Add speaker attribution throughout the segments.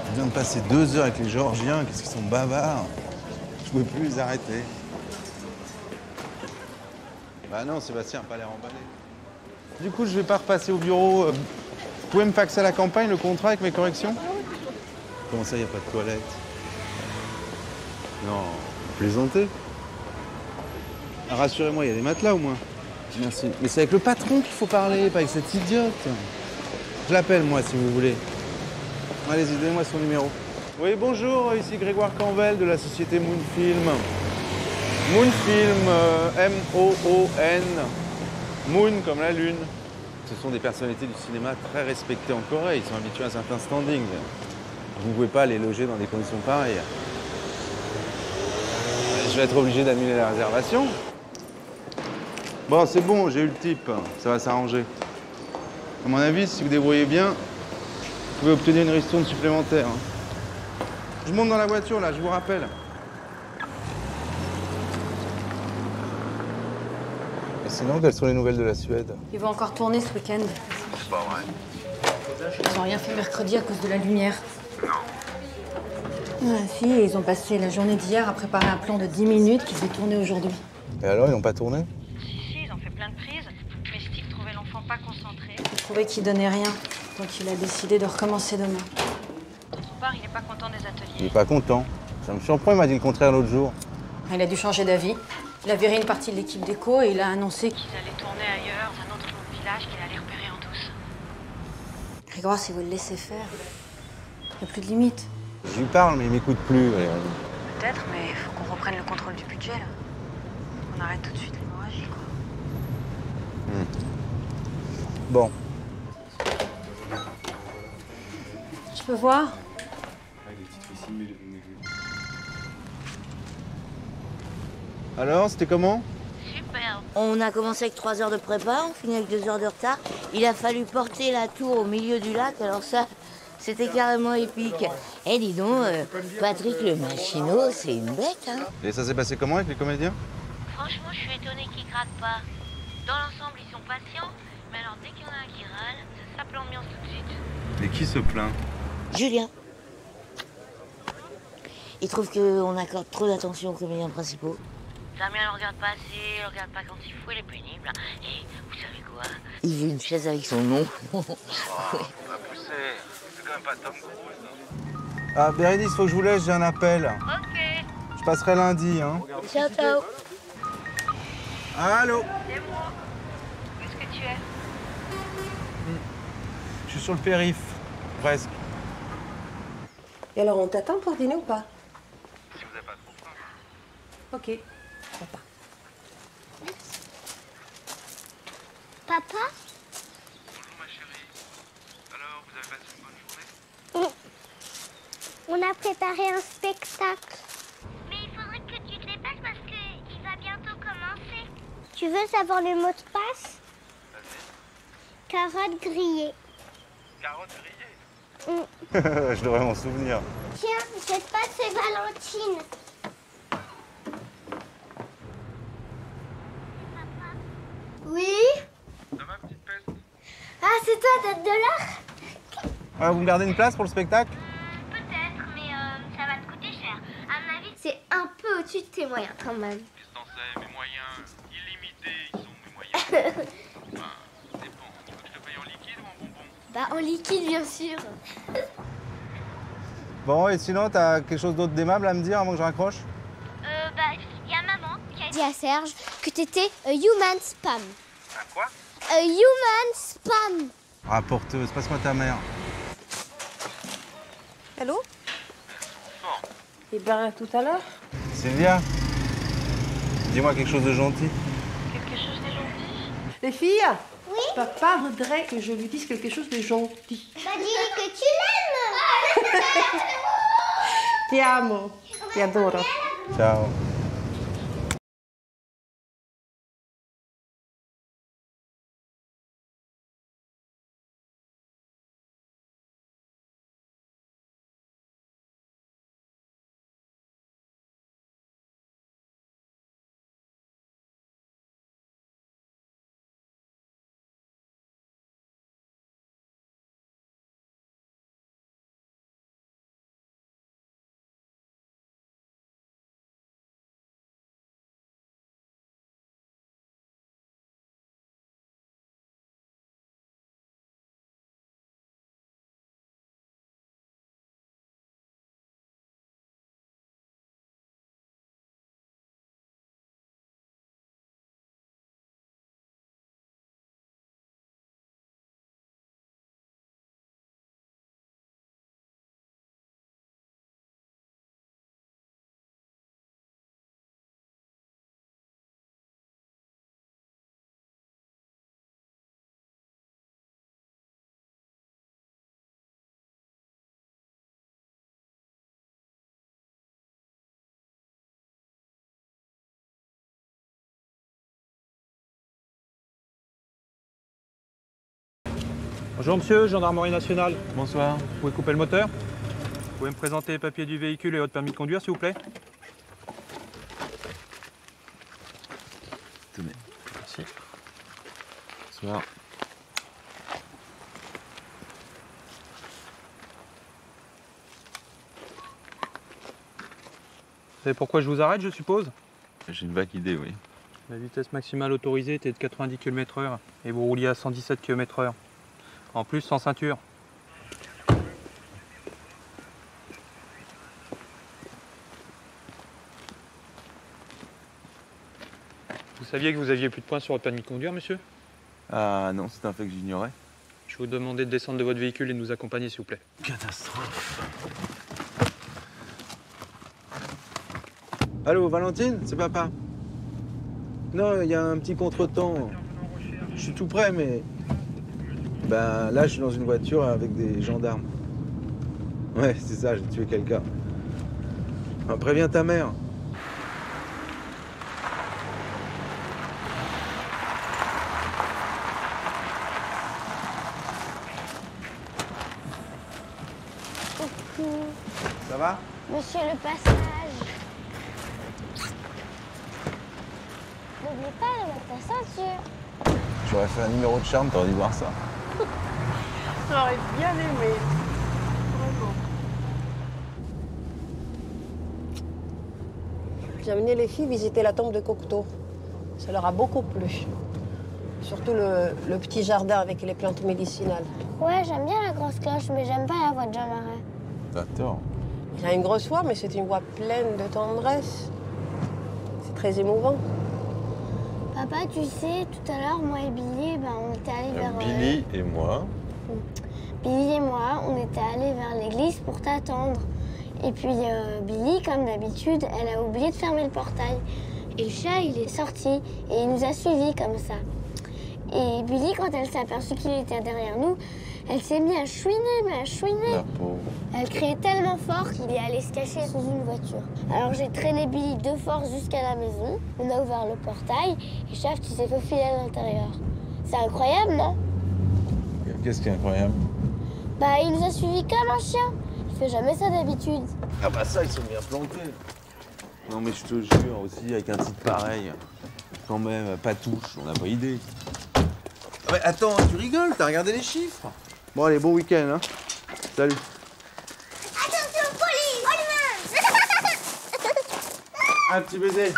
Speaker 1: Je viens de passer 2 heures avec les Géorgiens, qu'est-ce qu'ils sont bavards. Je pouvais plus les arrêter. Bah non, Sébastien n'a pas l'air emballé. Du coup, je vais pas repasser au bureau. Vous pouvez me faxer à la campagne le contrat avec mes corrections? Comment ça, il n'y a pas de toilette? Non, vous plaisantez? Ah, rassurez-moi, il y a des matelas au moins. Merci. Mais c'est avec le patron qu'il faut parler, pas avec cette idiote. Je l'appelle, moi, si vous voulez. Allez-y, donnez-moi son numéro. Oui, bonjour, ici Grégoire Canvel de la société Moonfilm. Moonfilm, M-O-O-N. Moon comme la lune. Ce sont des personnalités du cinéma très respectées en Corée. Ils sont habitués à un certain standing. Vous ne pouvez pas les loger dans des conditions pareilles. Je vais être obligé d'annuler la réservation. Bon, c'est bon, j'ai eu le type. Ça va s'arranger. À mon avis, si vous débrouillez bien, vous pouvez obtenir une ristourne supplémentaire. Je monte dans la voiture, là, je vous rappelle. Et sinon, quelles sont les nouvelles de la Suède?
Speaker 2: Ils vont encore tourner ce week-end.
Speaker 1: C'est pas vrai.
Speaker 2: Ils n'ont rien fait mercredi à cause de la lumière. Non. Ah, si, ils ont passé la journée d'hier à préparer un plan de 10 minutes qui s'est tourné aujourd'hui.
Speaker 1: Et alors, ils n'ont pas tourné?
Speaker 2: Si, ils ont fait plein de prises. Mais Steve trouvait l'enfant pas concentré. Il trouvait qu'il donnait rien. Donc il a décidé de recommencer demain. Pour son part, il n'est pas content des ateliers.
Speaker 1: Il est pas content. Ça me surprend, il m'a dit le contraire l'autre jour.
Speaker 2: Il a dû changer d'avis. Il a viré une partie de l'équipe d'éco et il a annoncé qu'ils allaient tourner ailleurs, dans un autre village qu'il allait repérer en douce. Grégoire, si vous le laissez faire, il n'y a plus de limite.
Speaker 1: Je lui parle, mais il m'écoute plus.
Speaker 2: Peut-être, mais il faut qu'on reprenne le contrôle du budget, là. On arrête tout de suite l'hémorragie, quoi.
Speaker 1: Bon.
Speaker 2: Je peux voir?
Speaker 1: Alors, c'était comment?
Speaker 3: On a commencé avec 3 heures de prépa, on finit avec 2 heures de retard. Il a fallu porter la tour au milieu du lac, alors ça, c'était carrément épique. Eh, dis donc, Patrick le machino, c'est une bête, hein.
Speaker 1: Et ça s'est passé comment avec les comédiens?
Speaker 4: Franchement, je suis étonnée qu'ils craquent pas. Dans l'ensemble, ils sont patients, mais alors dès qu'il y en a un qui râle, ça sape l'ambiance tout de suite.
Speaker 1: Et qui se plaint?
Speaker 3: Julien. Il trouve qu'on accorde trop d'attention aux comédiens principaux.
Speaker 4: Damien le regarde pas assez, le regarde pas quand il faut, il est pénible. Et vous savez quoi?
Speaker 3: Il veut une chaise avec son nom.
Speaker 1: On va pousser. C'est quand même pas Tom Cruise. Ah, Bérénice, faut que je vous laisse, j'ai un appel.
Speaker 4: Ok.
Speaker 1: Je passerai lundi, hein.
Speaker 3: Ciao, ciao.
Speaker 1: Allô?
Speaker 4: C'est moi. Où est-ce que tu es?
Speaker 1: Je suis sur le périph', presque.
Speaker 5: Et alors, on t'attend pour dîner ou pas?
Speaker 1: Si vous n'avez pas trop faim.
Speaker 5: Ok. Papa.
Speaker 4: Papa?
Speaker 1: Bonjour ma chérie. Alors, vous avez passé une bonne journée?
Speaker 4: On a préparé un spectacle. Mais il faudrait que tu te dépêches parce qu'il va bientôt commencer. Tu veux savoir le mot de passe?
Speaker 1: Vas-y.
Speaker 4: Carotte grillée.
Speaker 1: Carotte grillée? Je devrais m'en souvenir.
Speaker 4: Tiens, cette pâte c'est Valentine. Oui?
Speaker 1: Ça va, petite peste?
Speaker 4: Ah, c'est toi, tête de l'art?
Speaker 1: Ah, vous me gardez une place pour le spectacle?
Speaker 4: Peut-être, mais ça va te coûter cher. À mon avis, c'est un peu au-dessus de tes moyens quand même.
Speaker 1: Qu'est-ce que t'en sais? Mes moyens illimités, ils sont mes moyens. Enfin, ça dépend. Tu veux que je te paye en liquide ou en bonbon?
Speaker 4: Bah, en liquide, bien sûr.
Speaker 1: Bon, et sinon, t'as quelque chose d'autre d'aimable à me dire avant que je raccroche?
Speaker 4: Bah, il y a maman qui a dit à Serge que t'étais human spam.
Speaker 1: À quoi?
Speaker 4: Human spam.
Speaker 1: Rapporteuse, passe-moi ta mère.
Speaker 5: Allô? Et bien, à tout à l'heure.
Speaker 1: Sylvia, dis-moi quelque chose de gentil.
Speaker 2: Quelque chose de gentil?
Speaker 5: Les filles?
Speaker 4: Oui?
Speaker 5: Papa voudrait que je lui dise quelque chose de gentil.
Speaker 4: Bah, dis-lui que tu l'aimes.
Speaker 5: Ti amo. Ti adoro.
Speaker 1: Ciao.
Speaker 6: Bonjour monsieur, gendarmerie nationale.
Speaker 1: Bonsoir.
Speaker 6: Vous pouvez couper le moteur? Vous pouvez me présenter les papiers du véhicule et votre permis de conduire, s'il vous plaît?
Speaker 1: Tenez.
Speaker 6: Merci.
Speaker 1: Bonsoir.
Speaker 6: Vous savez pourquoi je vous arrête, je suppose?
Speaker 1: J'ai une vague idée, oui.
Speaker 6: La vitesse maximale autorisée était de 90 km/h et vous rouliez à 117 km/h. En plus, sans ceinture. Vous saviez que vous aviez plus de points sur votre permis de conduire, monsieur?
Speaker 1: Ah non, c'est un fait que j'ignorais.
Speaker 6: Je vais vous demander de descendre de votre véhicule et de nous accompagner, s'il vous plaît.
Speaker 1: Catastrophe. Allô, Valentine, c'est papa. Non, il y a un petit contretemps. Je suis tout prêt, mais... Ben là, je suis dans une voiture avec des gendarmes. Ouais, c'est ça, j'ai tué quelqu'un. Ben, préviens ta mère.
Speaker 4: Coucou.
Speaker 1: Ça va?
Speaker 4: Monsieur le passage. N'oublie pas de mettre ta ceinture.
Speaker 1: J'aurais fait un numéro de charme, t'aurais dû voir ça.
Speaker 5: J'aurais bien aimé. Vraiment. J'ai amené les filles visiter la tombe de Cocteau. Ça leur a beaucoup plu. Surtout le petit jardin avec les plantes médicinales.
Speaker 4: Ouais, j'aime bien la grosse cloche, mais j'aime pas la voix de Jean Marais.
Speaker 1: T'as tort.
Speaker 5: Il a une grosse voix, mais c'est une voix pleine de tendresse. C'est très émouvant.
Speaker 4: Papa, tu sais, tout à l'heure, moi et Billy, on était allés vers...
Speaker 1: Billy et moi.
Speaker 4: Billy et moi, on était allés vers l'église pour t'attendre. Et puis Billy, comme d'habitude, elle a oublié de fermer le portail. Et le chat, il est sorti et il nous a suivis comme ça. Et Billy, quand elle s'est aperçue qu'il était derrière nous, elle s'est mise à chouiner, mais à chouiner.
Speaker 1: La pauvre.
Speaker 4: Elle criait tellement fort qu'il est allé se cacher sous une voiture. Alors j'ai traîné Billy de force jusqu'à la maison. On a ouvert le portail et Chef, tu s'est faufilé à l'intérieur. C'est incroyable, non?
Speaker 1: Qu'est-ce qui est incroyable?
Speaker 4: Bah, il nous a suivis comme un chien. Il fait jamais ça d'habitude.
Speaker 1: Ah bah ça, ils sont bien plantés. Non mais je te jure, aussi, avec un titre pareil, quand même, pas touche, on n'a pas idée. Ah mais attends, tu rigoles, t'as regardé les chiffres? Bon allez, bon week-end, hein. Salut.
Speaker 4: Attention, police!
Speaker 1: Un petit baiser.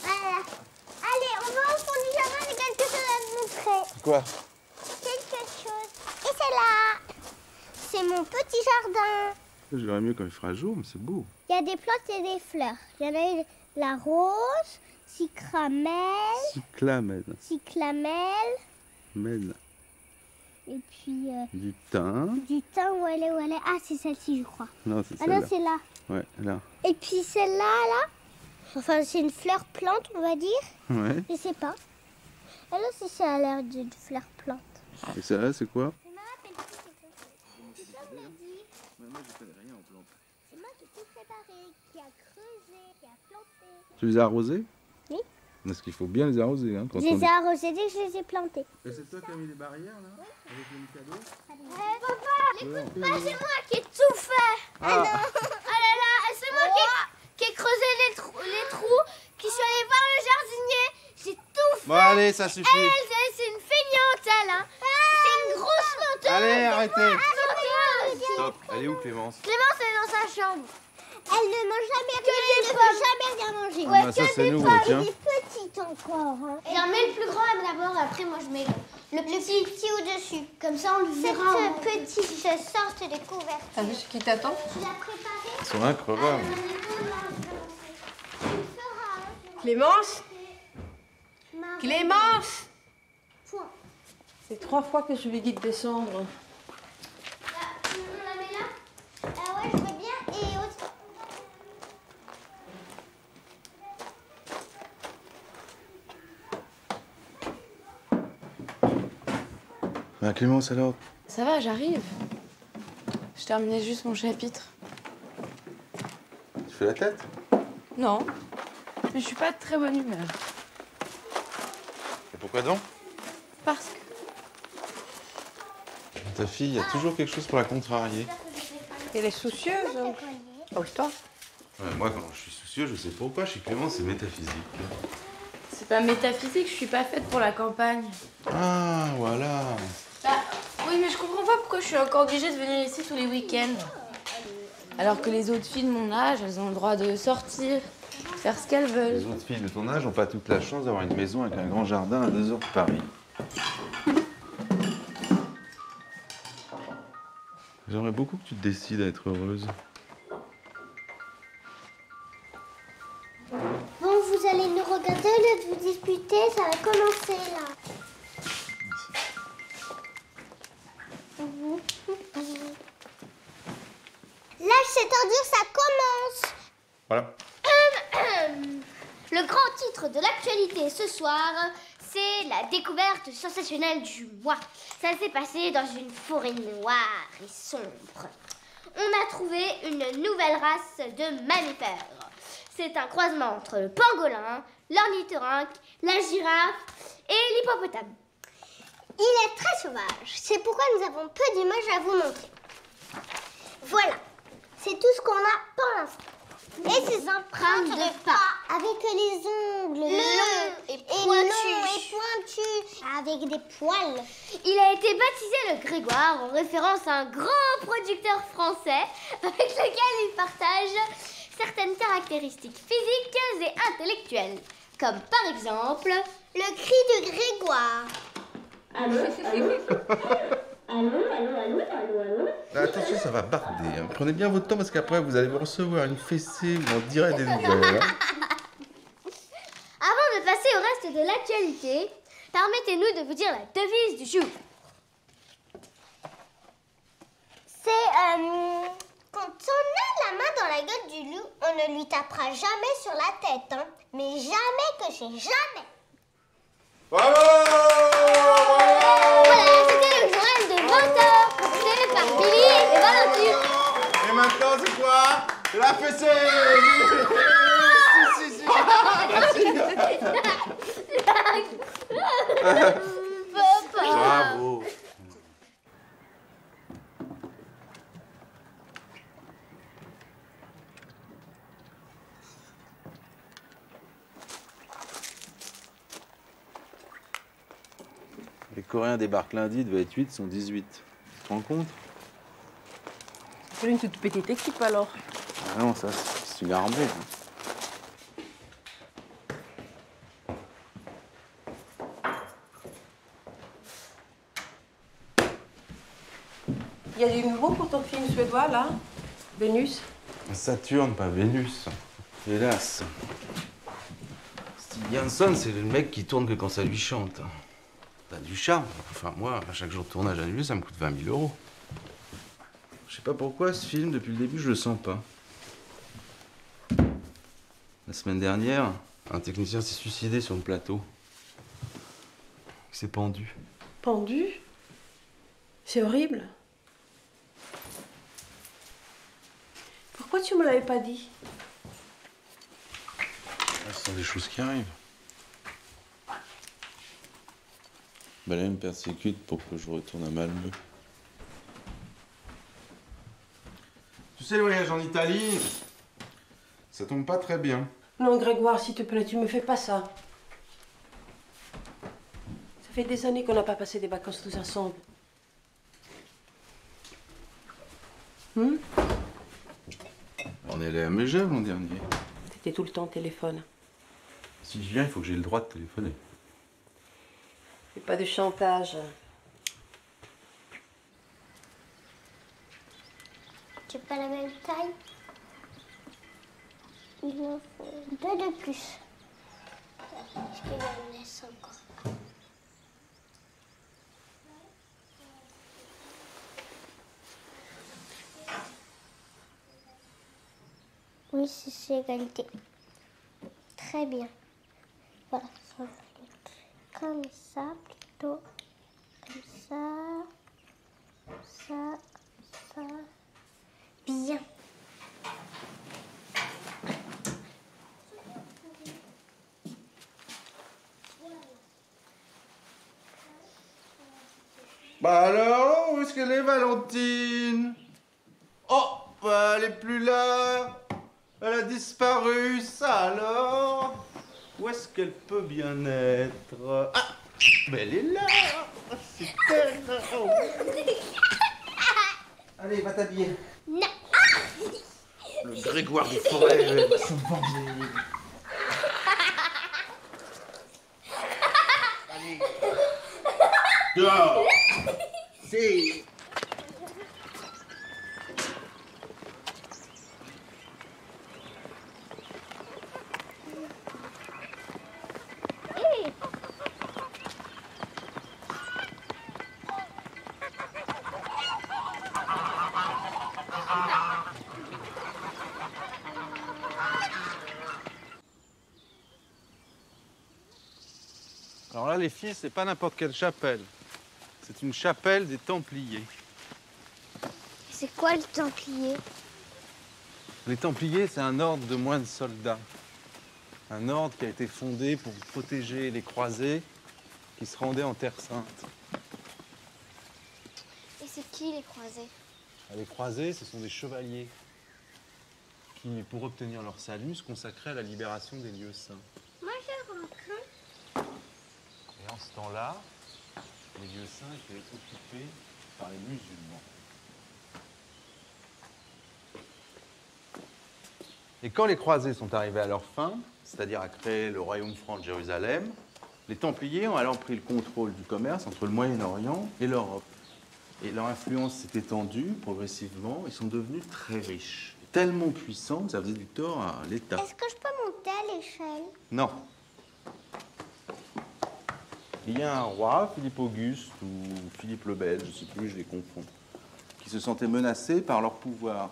Speaker 4: Voilà. Allez, on va au fond du jardin, j'ai quelque chose à te montrer.
Speaker 1: Quoi?
Speaker 4: Quelque chose. Et c'est là. C'est mon petit jardin.
Speaker 1: Je verrai mieux quand il fera jour, mais c'est beau.
Speaker 4: Il y a des plantes et des fleurs. Il y en a une, la rose, cyclamelle,
Speaker 1: Cyclamène. Mène.
Speaker 4: et puis
Speaker 1: Du thym.
Speaker 4: du thym, où elle est? Ah, c'est celle-ci, je crois.
Speaker 1: Non, c'est
Speaker 4: Ah
Speaker 1: celle-là.
Speaker 4: non, c'est là.
Speaker 1: Ouais, là.
Speaker 4: Et puis celle-là, là. Enfin, c'est une fleur plante, on va dire.
Speaker 1: Ouais.
Speaker 4: Je sais pas. Elle aussi, ça a l'air d'une fleur plante.
Speaker 1: Et celle-là, c'est quoi?
Speaker 4: C'est moi je connais rien en plantes. C'est moi qui ai tout préparé, qui a creusé, qui a planté.
Speaker 1: Tu les as arrosés?
Speaker 4: Oui.
Speaker 1: Parce qu'il faut bien les arroser, hein.
Speaker 4: Je les ai arrosés dès que je les ai plantés.
Speaker 1: Et c'est toi qui as mis les barrières, là? Avec le Mikado?
Speaker 4: Papa, c'est moi qui ai tout fait. Ah non. Ah là là, c'est moi qui ai creusé les trous, qui suis allée voir le jardinier. J'ai tout fait.
Speaker 1: Bon, allez, ça suffit.
Speaker 4: Elle, c'est une feignante, elle. Hein. C'est une grosse menteuse.
Speaker 1: Allez, arrêtez.
Speaker 4: Menteuse.
Speaker 1: Stop. Elle est où, Clémence?
Speaker 4: Clémence est dans sa chambre. Elle ne mange jamais rien, elle ne peut jamais rien manger.
Speaker 1: Ah bah ça, c'est nouveau, tiens.
Speaker 4: Elle est petite encore. Hein. J'en mets le plus grand d'abord, après moi je mets le petit au-dessus. Comme ça on le verra. Cette petite sorte de couverture.
Speaker 5: T'as vu ce qui t'attend?
Speaker 4: Tu l'as préparé?
Speaker 1: Ils sont incroyables.
Speaker 5: Clémence? Clémence?
Speaker 4: Point.
Speaker 5: C'est 3 fois que je lui dis de descendre.
Speaker 4: Là, on la met là? Ah ouais, je veux bien. Et autre.
Speaker 1: Bah, Clémence, alors?
Speaker 7: Ça va, j'arrive. Je terminais juste mon chapitre.
Speaker 1: Tu fais la tête?
Speaker 7: Non, mais je suis pas de très bonne humeur.
Speaker 1: Et pourquoi donc?
Speaker 7: Parce que...
Speaker 1: Ta fille, il y a toujours quelque chose pour la contrarier.
Speaker 5: Elle est soucieuse. Pose-toi.
Speaker 1: Ouais, moi, quand je suis soucieux, je sais pourquoi. Chez Clément, c'est métaphysique.
Speaker 7: C'est pas métaphysique, je suis pas faite pour la campagne.
Speaker 1: Ah, voilà.
Speaker 7: Bah, oui, mais je comprends pas pourquoi je suis encore obligée de venir ici tous les week-ends. Alors que les autres filles de mon âge, elles ont le droit de sortir, faire ce qu'elles veulent.
Speaker 1: Les autres filles de ton âge n'ont pas toute la chance d'avoir une maison avec un grand jardin à 2 heures de Paris. J'aimerais beaucoup que tu te décides à être heureuse.
Speaker 4: Bon, vous allez nous regarder au lieu de vous disputer, ça va commencer là. Lâche cette ordure, ça commence.
Speaker 1: Voilà.
Speaker 4: Le grand titre de l'actualité ce soir, c'est la découverte sensationnelle du mois. Ça s'est passé dans une forêt noire et sombre. On a trouvé une nouvelle race de mammifères. C'est un croisement entre le pangolin, l'ornithorynque, la girafe et l'hippopotame. Il est très sauvage. C'est pourquoi nous avons peu d'images à vous montrer. Voilà, c'est tout ce qu'on a pour l'instant. Et ses empreintes de pas, avec les ongles longs et pointus, avec des poils. Il a été baptisé le Grégoire en référence à un grand producteur français avec lequel il partage certaines caractéristiques physiques et intellectuelles, comme par exemple le cri de Grégoire. Allô, allô, allô, allô, allô, allô.
Speaker 1: Attention, ça va barder. Hein. Prenez bien votre temps parce qu'après, vous allez vous recevoir une fessée où on dirait des nouvelles. Hein.
Speaker 4: Avant de passer au reste de l'actualité, permettez-nous de vous dire la devise du jour. C'est quand on a la main dans la gueule du loup, on ne lui tapera jamais sur la tête, hein. Mais jamais que c'est jamais.
Speaker 1: Bravo!
Speaker 4: Voilà, c'était le journal de 20h, présenté par Billy et Valentine.
Speaker 1: Et maintenant, c'est quoi? C'est la fessée! Si. Bravo! Les Coréens débarquent lundi, ils devaient être 8, ils sont 18. Tu te rends compte?
Speaker 5: C'est une toute petite équipe alors.
Speaker 1: Ah non, ça, c'est une armée.
Speaker 5: Il y a du nouveau pour ton film suédois là, Vénus.
Speaker 1: Saturne, pas Vénus. Hélas. Steve Jansson, c'est le mec qui tourne que quand ça lui chante. T'as du charme. Enfin, moi, à chaque jour de tournage annulé, ça me coûte 20 000 €. Je sais pas pourquoi, ce film, depuis le début, je le sens pas. La semaine dernière, un technicien s'est suicidé sur le plateau. Il s'est pendu.
Speaker 5: Pendu? C'est horrible. Pourquoi tu me l'avais pas dit?
Speaker 1: Ce sont des choses qui arrivent. Balain me persécute pour que je retourne à Malmö. Tu sais, le voyage en Italie, ça tombe pas très bien.
Speaker 5: Non, Grégoire, s'il te plaît, tu me fais pas ça. Ça fait des années qu'on n'a pas passé des vacances tous ensemble.
Speaker 1: On est allé à Megève l'an dernier.
Speaker 5: T'étais tout le temps au téléphone.
Speaker 1: Si je viens, il faut que j'ai le droit de téléphoner.
Speaker 5: Fais pas de chantage.
Speaker 4: Tu n'as pas la même taille? Il me faut 2 de plus. Est-ce qu'il en laisse encore? Oui, c'est égalité. Très bien. Voilà, ça va être comme ça plutôt. Comme ça. Ça. Bien.
Speaker 1: Bah alors, où est-ce qu'elle est, Valentine? Oh, bah, elle est plus là. Elle a disparu, ça alors? Où est-ce qu'elle peut bien être? Ah, mais elle est là. Super. Oh. Allez, va t'habiller.
Speaker 4: Non.
Speaker 1: Le Grégoire des forêts va se venger. Allez. Dehors. C'est... Alors là, les filles, c'est pas n'importe quelle chapelle. C'est une chapelle des Templiers.
Speaker 4: C'est quoi le Templier?
Speaker 1: Les Templiers, c'est un ordre de moines soldats. Un ordre qui a été fondé pour protéger les croisés qui se rendaient en Terre Sainte.
Speaker 4: Et c'est qui les croisés?
Speaker 1: Les croisés, ce sont des chevaliers qui, pour obtenir leur salut, se consacraient à la libération des lieux saints.
Speaker 4: Moi, je rencontre.
Speaker 1: Et en ce temps-là, les lieux saints étaient occupés par les musulmans. Et quand les croisés sont arrivés à leur fin, c'est-à-dire à créer le royaume franc de Jérusalem, les Templiers ont alors pris le contrôle du commerce entre le Moyen-Orient et l'Europe. Et leur influence s'est étendue progressivement. Ils sont devenus très riches, tellement puissants que ça faisait du tort à l'État.
Speaker 4: Est-ce que je peux monter à l'échelle?
Speaker 1: Non. Il y a un roi, Philippe Auguste ou Philippe le Belge, je ne sais plus, je les confonds, qui se sentait menacé par leur pouvoir.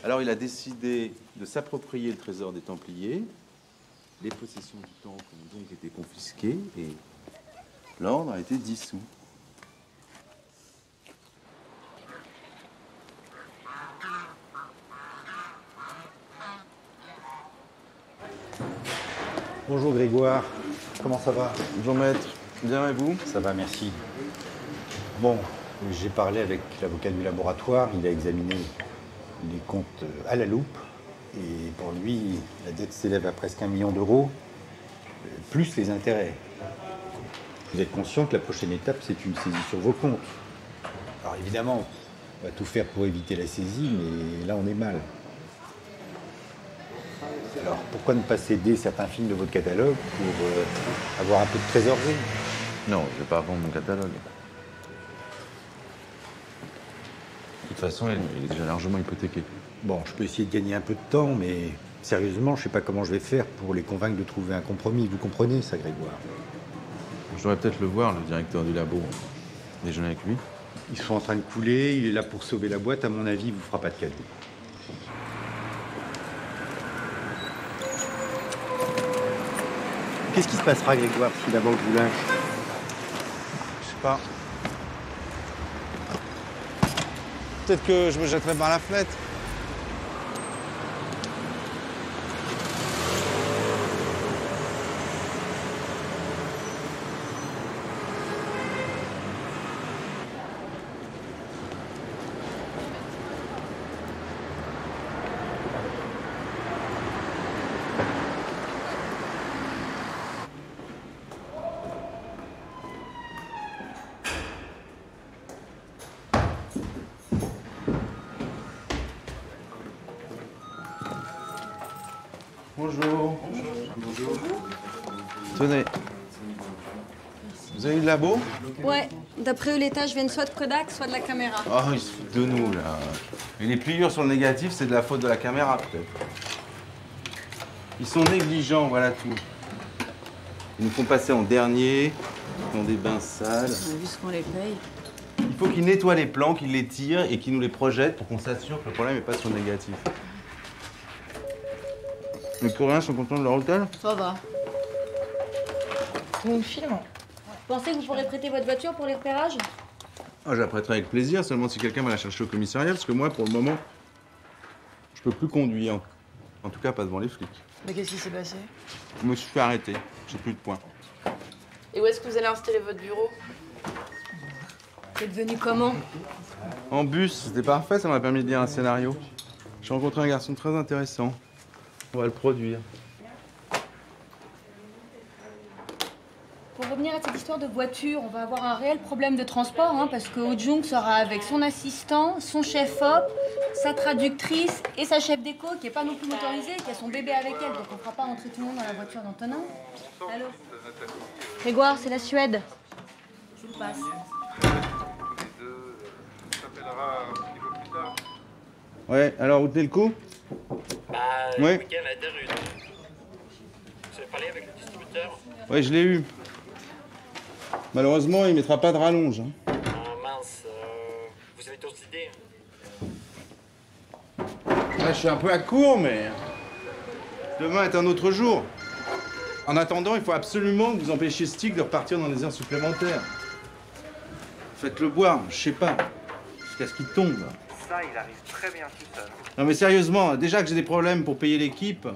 Speaker 1: Alors il a décidé de s'approprier le trésor des Templiers. Les possessions du temple ont donc été confisquées et l'ordre a été dissous.
Speaker 8: Bonjour Grégoire, comment ça va?
Speaker 1: Bonjour maître, bien et vous?
Speaker 8: Ça va, merci. Bon, j'ai parlé avec l'avocat du laboratoire, il a examiné les comptes à la loupe, et pour lui, la dette s'élève à presque 1 million d'euros, plus les intérêts. Vous êtes conscient que la prochaine étape, c'est une saisie sur vos comptes. Alors évidemment, on va tout faire pour éviter la saisie, mais là on est mal. Alors pourquoi ne pas céder certains films de votre catalogue pour avoir un peu de trésorerie?
Speaker 1: Non, je ne vais pas vendre mon catalogue. De toute façon, il est déjà largement hypothéqué.
Speaker 8: Bon, je peux essayer de gagner un peu de temps, mais sérieusement, je ne sais pas comment je vais faire pour les convaincre de trouver un compromis. Vous comprenez ça, Grégoire?
Speaker 1: Je devrais peut-être le voir, le directeur du labo. Déjeuner avec lui.
Speaker 8: Ils sont en train de couler, il est là pour sauver la boîte. À mon avis, il vous fera pas de cadeau. Qu'est-ce qui se passera, Grégoire, si la banque vous lâche?
Speaker 1: Je sais pas. Peut-être que je me jetterai par la fenêtre. Bonjour. Bonjour. Tenez. Vous avez eu le labo?
Speaker 2: Ouais, d'après eux, les tâches viennent soit de Kodak, soit de la caméra.
Speaker 1: Oh, ils se foutent de nous, là. Et les pliures sur le négatif, c'est de la faute de la caméra, peut-être. Ils sont négligents, voilà tout. Ils nous font passer en dernier, dans des bains sales.
Speaker 2: On a vu ce qu'on les paye.
Speaker 1: Il faut qu'ils nettoient les plans, qu'ils les tirent et qu'ils nous les projettent pour qu'on s'assure que le problème n'est pas sur le négatif. Les Coréens sont contents de leur hôtel?
Speaker 7: Ça va. Tout le monde filme.
Speaker 2: Vous pensez que vous pourrez prêter votre voiture pour les repérages?
Speaker 1: Ah, je la prêterai avec plaisir, seulement si quelqu'un va la chercher au commissariat, parce que moi, pour le moment, je peux plus conduire. En tout cas, pas devant les flics.
Speaker 7: Mais qu'est-ce qui s'est passé?
Speaker 1: Je me suis fait arrêter. J'ai plus de points.
Speaker 7: Et où est-ce que vous allez installer votre bureau?
Speaker 2: T'es devenu comment?
Speaker 1: En bus, c'était parfait, ça m'a permis de lire un scénario. J'ai rencontré un garçon très intéressant. On va le produire.
Speaker 2: Pour revenir à cette histoire de voiture, on va avoir un réel problème de transport, hein, parce que Ho-Jung sera avec son assistant, son chef-op, sa traductrice et sa chef d'éco, qui n'est pas non plus motorisée, qui a son bébé avec elle, donc on ne fera pas rentrer tout le monde dans la voiture d'Antonin. Allô? Grégoire, c'est la Suède. Je vous le passe.
Speaker 1: Ouais, alors vous tenez le coup?
Speaker 9: Le
Speaker 1: Ouais.
Speaker 9: week-end a été rude. Vous avez parlé avec le distributeur?
Speaker 1: Ouais, je l'ai eu. Malheureusement, il mettra pas de rallonge. Hein.
Speaker 9: Ah mince, vous avez d'autres idées?
Speaker 1: Là, je suis un peu à court, mais demain est un autre jour. En attendant, il faut absolument que vous empêchiez Stick de repartir dans des heures supplémentaires. Faites-le boire, je sais pas, jusqu'à ce qu'il tombe.
Speaker 6: Ça, il arrive très bien tout seul.
Speaker 1: Non mais sérieusement, déjà que j'ai des problèmes pour payer l'équipe,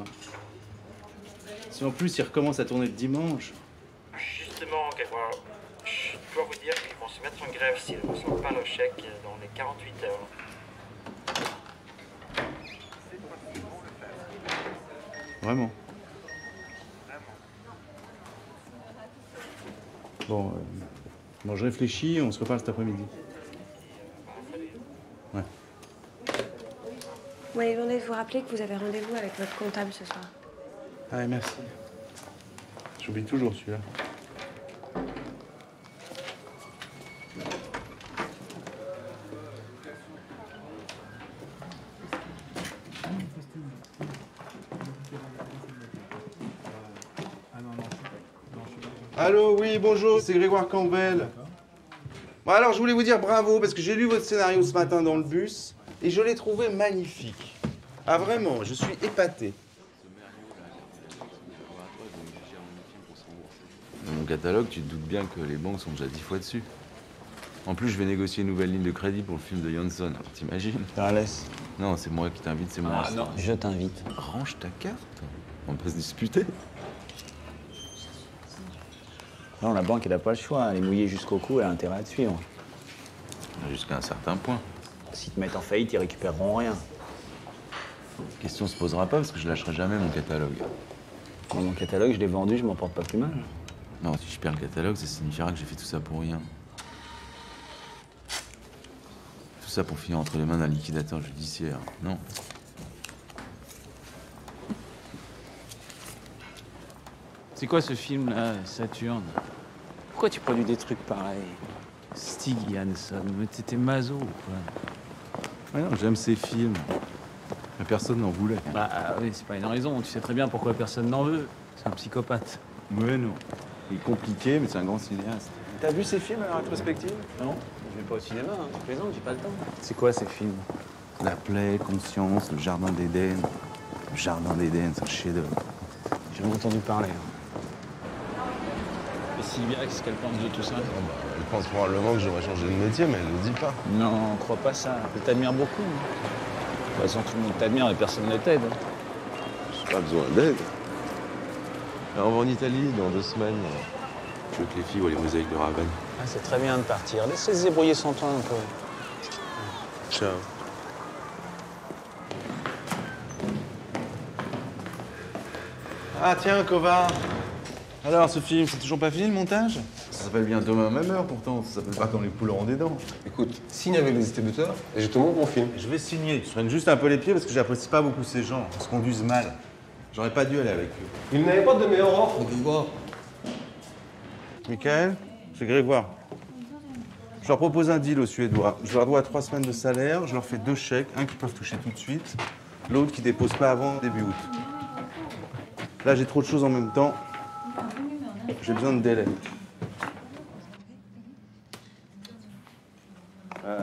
Speaker 1: si en plus il recommence à tourner le dimanche.
Speaker 9: Justement, Grégoire, je dois vous dire qu'ils vont se mettre en grève s'ils ne reçoivent pas le chèque dans les 48 heures.
Speaker 1: Vraiment. Bon, je réfléchis, on se reparle cet après-midi. Ouais.
Speaker 10: Ouais, je voulais vous rappeler que vous avez rendez-vous avec votre comptable ce soir.
Speaker 1: Ah ouais, merci. J'oublie toujours celui-là. Allô, oui, bonjour, c'est Grégoire Campbell. Bon, alors, je voulais vous dire bravo, parce que j'ai lu votre scénario ce matin dans le bus, et je l'ai trouvé magnifique. Ah, vraiment, je suis épaté.
Speaker 11: Dans mon catalogue, tu te doutes bien que les banques sont déjà 10 fois dessus. En plus, je vais négocier une nouvelle ligne de crédit pour le film de Johnson, alors t'imagines?
Speaker 12: Laisse.
Speaker 11: Non, c'est moi qui t'invite, c'est moi.
Speaker 12: Ah non, je t'invite.
Speaker 11: Range ta carte. On peut se disputer.
Speaker 12: Non, la banque, elle n'a pas le choix. Elle est mouillée jusqu'au cou, elle a intérêt à te suivre.
Speaker 11: Jusqu'à un certain point.
Speaker 12: S'ils te mettent en faillite, ils récupéreront rien.
Speaker 11: La question se posera pas parce que je lâcherai jamais mon catalogue.
Speaker 12: Moi, mon catalogue, je l'ai vendu, je m'en porte pas plus mal.
Speaker 11: Non, si je perds le catalogue, ça signifiera que j'ai fait tout ça pour rien. Tout ça pour finir entre les mains d'un liquidateur judiciaire. Non.
Speaker 12: C'est quoi ce film-là, Saturne? Pourquoi tu produis des trucs pareils? Stig Jansson, mais t'étais maso ou quoi?
Speaker 11: Ouais, non, j'aime ces films. Mais personne n'en voulait.
Speaker 12: Bah oui, c'est pas une raison. Tu sais très bien pourquoi personne n'en veut. C'est un psychopathe.
Speaker 11: Ouais, non. Il est compliqué, mais c'est un grand cinéaste.
Speaker 12: T'as vu ces films à la rétrospective? Non, je vais pas au cinéma, hein. Tu plaisantes, j'ai pas le temps. C'est quoi ces films?
Speaker 11: La plaie, Conscience, Le Jardin d'Éden. Le Jardin d'Éden, c'est un chef-d'œuvre.
Speaker 12: J'ai jamais entendu parler. Et Sylvia, qu'est-ce qu'elle pense de tout ça?
Speaker 13: Elle pense probablement que j'aurais changé de métier, mais elle ne le dit pas.
Speaker 12: Non, on croit pas ça. Elle t'admire beaucoup. De toute façon, tout le monde t'admire et personne ne t'aide.
Speaker 13: J'ai pas besoin d'aide. Alors, on va en Italie dans 2 semaines.
Speaker 11: Je veux que les filles voient les mosaïques de Ravenne.
Speaker 12: Ah, c'est très bien de partir. Laissez se débrouiller sans toi un peu.
Speaker 13: Ciao.
Speaker 1: Ah tiens, Kovar. Alors, ce film, c'est toujours pas fini le montage?
Speaker 11: Ça s'appelle bien Demain, même heure, pourtant. Ça s'appelle pas Quand les poules auront des dents.
Speaker 13: Écoute, signe avec les distributeurs et je te montre mon film.
Speaker 1: Je vais signer. Je freine juste un peu les pieds parce que j'apprécie pas beaucoup ces gens. Ils se conduisent mal. J'aurais pas dû aller avec eux.
Speaker 13: Il n'avait pas de meilleure offre, Grégoire.
Speaker 1: Michael, c'est Grégoire. Je leur propose un deal aux Suédois. Je leur dois 3 semaines de salaire, je leur fais 2 chèques, un qu'ils peuvent toucher tout de suite, l'autre qui dépose pas avant début août. Là, j'ai trop de choses en même temps. J'ai besoin de délai.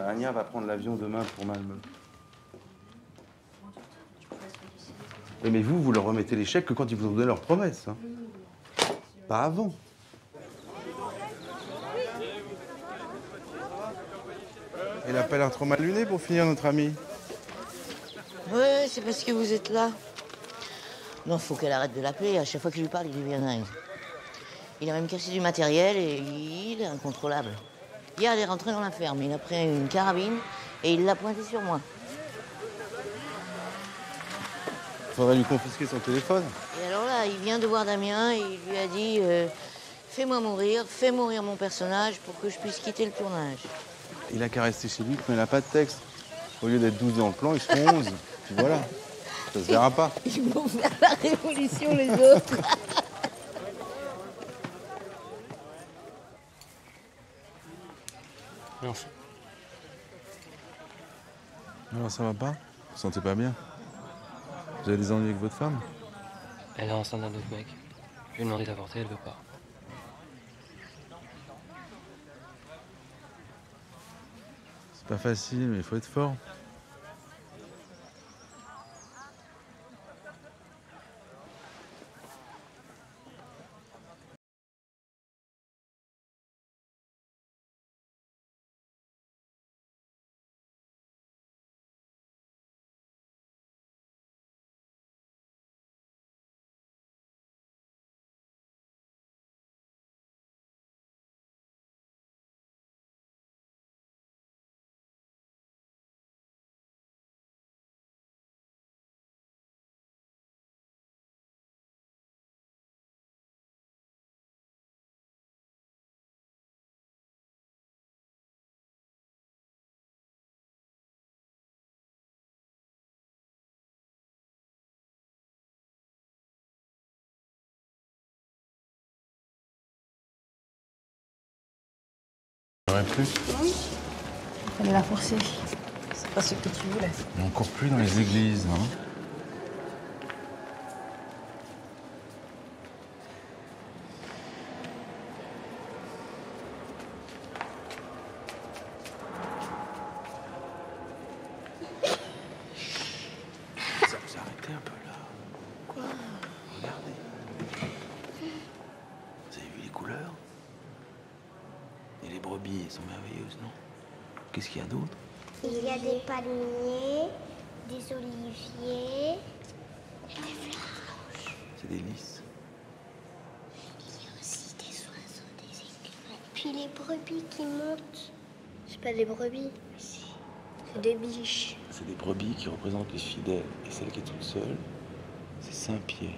Speaker 1: Anya va prendre l'avion demain pour Malmö. Oui, mais vous leur remettez les chèques que quand ils vous ont donné leur promesse. Hein. Pas avant. Il a pas l'air trop mal luné pour finir, notre ami.
Speaker 3: Ouais, c'est parce que vous êtes là. Non, faut qu'elle arrête de l'appeler. À chaque fois que je lui parle, il devient dingue. Il a même cassé du matériel et il est incontrôlable. Hier, il est rentré dans la ferme. Il a pris une carabine et il l'a pointé sur moi.
Speaker 1: Faudrait lui confisquer son téléphone.
Speaker 3: Et alors là, il vient de voir Damien et il lui a dit fais-moi mourir, fais mourir mon personnage pour que je puisse quitter le tournage.
Speaker 1: Il a qu'à rester chez lui quand il n'a pas de texte. Au lieu d'être 12 dans le plan, ils seront 11. Puis voilà, ça se verra pas.
Speaker 3: Ils vont faire la révolution, les autres.
Speaker 9: Merci.
Speaker 1: Alors ça va pas? Vous vous sentez pas bien? Vous avez des ennuis avec votre femme?
Speaker 9: Elle est enceinte d'un autre mec. Je lui ai demandé d'avorter, elle veut pas.
Speaker 1: C'est pas facile, mais il faut être fort. Plus.
Speaker 5: Oui. Fallait la forcer. C'est pas ce que tu voulais.
Speaker 1: Mais encore plus dans les églises, hein.
Speaker 11: Ça vous arrêtez un peu là.
Speaker 4: Quoi?
Speaker 11: Regardez. Vous avez vu les couleurs? Et les brebis, elles sont merveilleuses, non? Qu'est-ce qu'il y a d'autre?
Speaker 4: Il y a des palmiers, des oliviers et des fleurs rouges.
Speaker 11: C'est des lys.
Speaker 4: Il y a aussi des oiseaux, des écureuils. Puis les brebis qui montent. C'est pas des brebis, c'est des biches.
Speaker 11: C'est des brebis qui représentent les fidèles. Et celle qui est toute seule, c'est Saint-Pierre.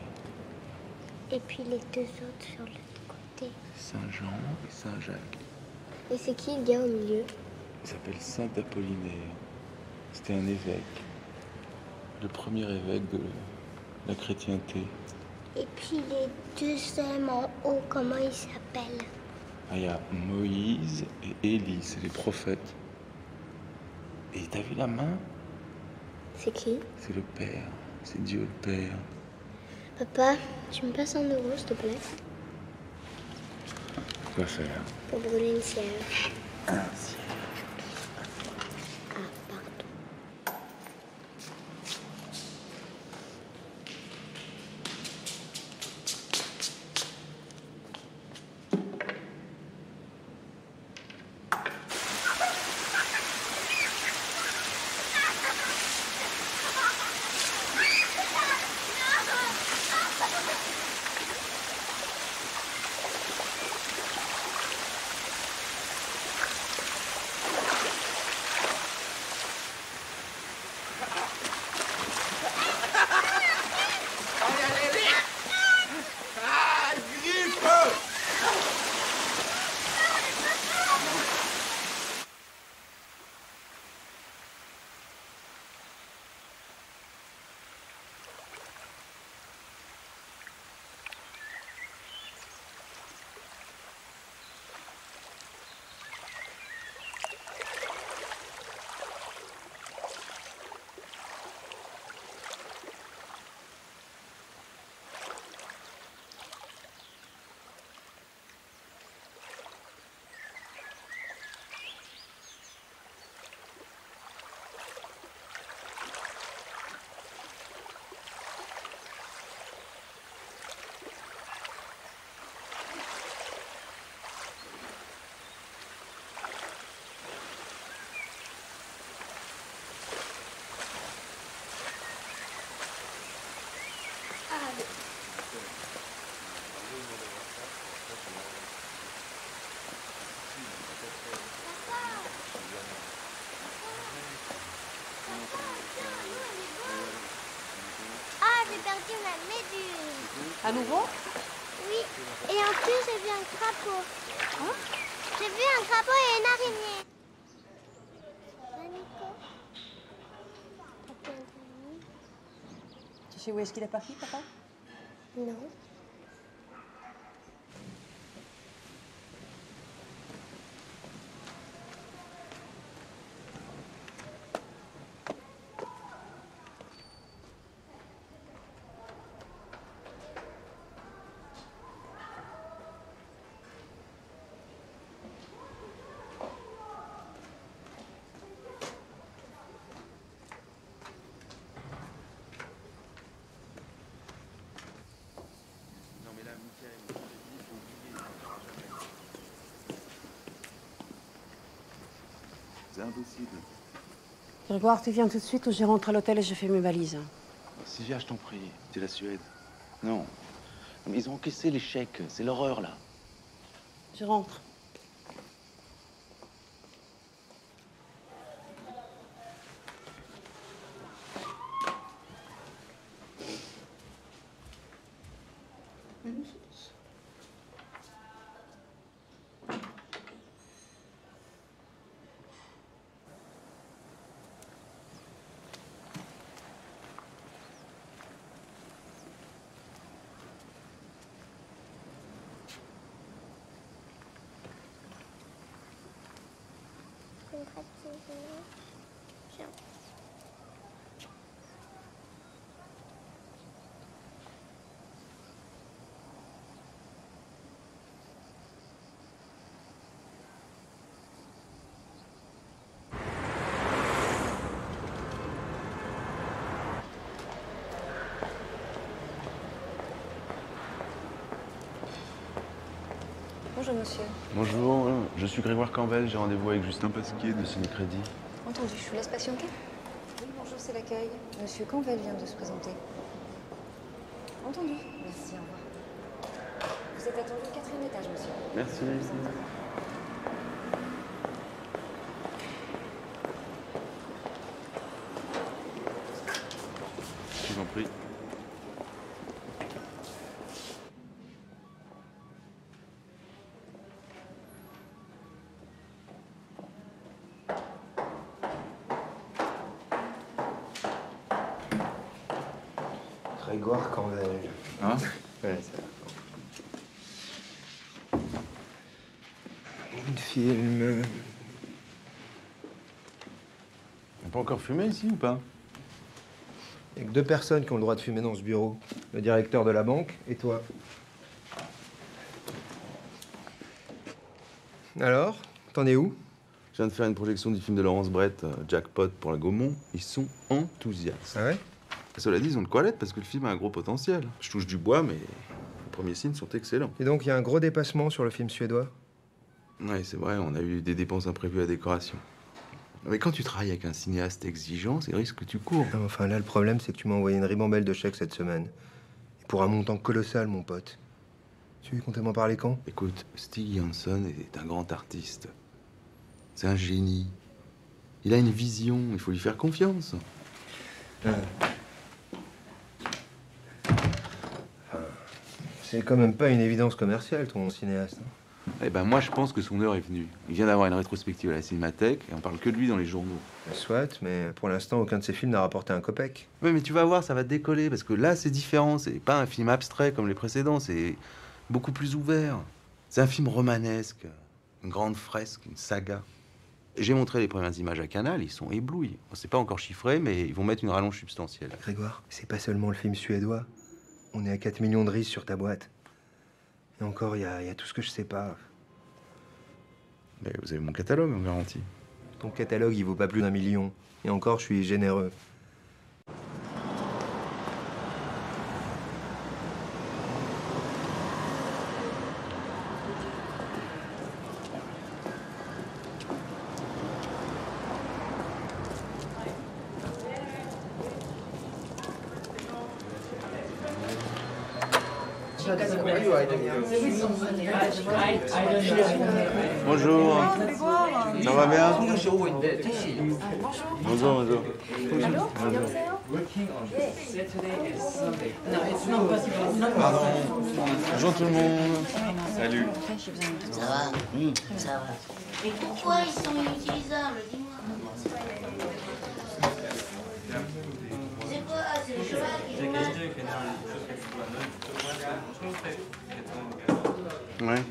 Speaker 4: Et puis les deux autres sur l'autre côté.
Speaker 11: Saint-Jean et Saint-Jacques.
Speaker 4: Et c'est qui le gars au milieu?
Speaker 11: Il s'appelle Saint Apollinaire. C'était un évêque. Le premier évêque de la chrétienté.
Speaker 4: Et puis les deuxièmes en haut, comment ils s'appellent?
Speaker 11: Ah, il y a Moïse et Élie, c'est les prophètes. Et t'as vu la main?
Speaker 4: C'est qui?
Speaker 11: C'est le Père. C'est Dieu le Père.
Speaker 4: Papa, tu me passes 1 euro, s'il te plaît?
Speaker 11: Quoi faire?
Speaker 4: Pour brûler une cierge.
Speaker 11: Un ciel.
Speaker 4: Ah, pardon. national Méduse.
Speaker 5: À nouveau?
Speaker 4: Oui, et en plus j'ai vu un crapaud. Hein? J'ai vu un crapaud et une araignée. Ça va, Nico?
Speaker 5: Tu sais où est-ce qu'il est parti, papa?
Speaker 4: Non.
Speaker 13: C'est impossible.
Speaker 5: Grégoire, tu viens tout de suite ou je rentre à l'hôtel et je fais mes valises.
Speaker 13: Sylvia, je t'en prie, c'est la Suède. Non. Mais ils ont encaissé les chèques, c'est l'horreur là.
Speaker 5: Je rentre.
Speaker 4: Tiens.
Speaker 10: Bonjour, monsieur.
Speaker 13: Bonjour, je suis Grégoire Canvel, j'ai rendez-vous avec Justin Pasquier de Ciné-Crédit.
Speaker 10: Entendu, je vous laisse patienter. Oui, bonjour, c'est l'accueil. Monsieur Canvel vient de se présenter. Entendu. Merci, au revoir. Vous êtes attendu au 4e étage, monsieur.
Speaker 13: Merci. Je vous en prie.
Speaker 14: Grégoire Canvel.
Speaker 13: Hein?
Speaker 14: Ouais, ça. Une film.
Speaker 13: On peut encore fumer ici ou pas?
Speaker 14: Il n'y a que 2 personnes qui ont le droit de fumer dans ce bureau. Le directeur de la banque et toi. Alors, t'en es où?
Speaker 13: Je viens de faire une projection du film de Laurence Brett, Jackpot pour la Gaumont. Ils sont enthousiastes.
Speaker 14: Ah ouais?
Speaker 13: Cela dit, ils ont de quoi l'être parce que le film a un gros potentiel. Je touche du bois, mais les premiers signes sont excellents.
Speaker 14: Et donc, il y a un gros dépassement sur le film suédois?
Speaker 13: Oui, c'est vrai, on a eu des dépenses imprévues à décoration. Mais quand tu travailles avec un cinéaste exigeant, c'est le risque que tu cours.
Speaker 14: Non, enfin, là, le problème, c'est que tu m'as envoyé une ribambelle de chèques cette semaine. Et pour un montant colossal, mon pote. Tu comptais m'en parler quand?
Speaker 13: Écoute, Stig Jansson est un grand artiste. C'est un génie. Il a une vision, il faut lui faire confiance.
Speaker 14: C'est quand même pas une évidence commerciale, ton cinéaste.
Speaker 13: Eh ben moi, je pense que son heure est venue. Il vient d'avoir une rétrospective à la Cinémathèque et on parle que de lui dans les journaux.
Speaker 14: Soit, mais pour l'instant, aucun de ses films n'a rapporté un copec.
Speaker 13: Oui, mais tu vas voir, ça va décoller parce que là, c'est différent. C'est pas un film abstrait comme les précédents, c'est beaucoup plus ouvert. C'est un film romanesque, une grande fresque, une saga. J'ai montré les premières images à Canal, ils sont éblouis. C'est pas encore chiffré, mais ils vont mettre une rallonge substantielle.
Speaker 14: Grégoire, c'est pas seulement le film suédois. On est à 4 millions de rises sur ta boîte. Et encore, il y a tout ce que je sais pas.
Speaker 13: Mais vous avez mon catalogue, on garantit.
Speaker 14: Ton catalogue, il vaut pas plus d'1 million. Et encore, je suis généreux.
Speaker 1: Bonjour. Ça va bien? Bonjour, bonjour. Pardon. Bonjour tout le monde. Salut.
Speaker 3: Ça va? Ça va. Mais pourquoi ils sont inutilisables? Dis-moi. C'est quoi? Ah, c'est le cheval qui est là.
Speaker 1: Ouais.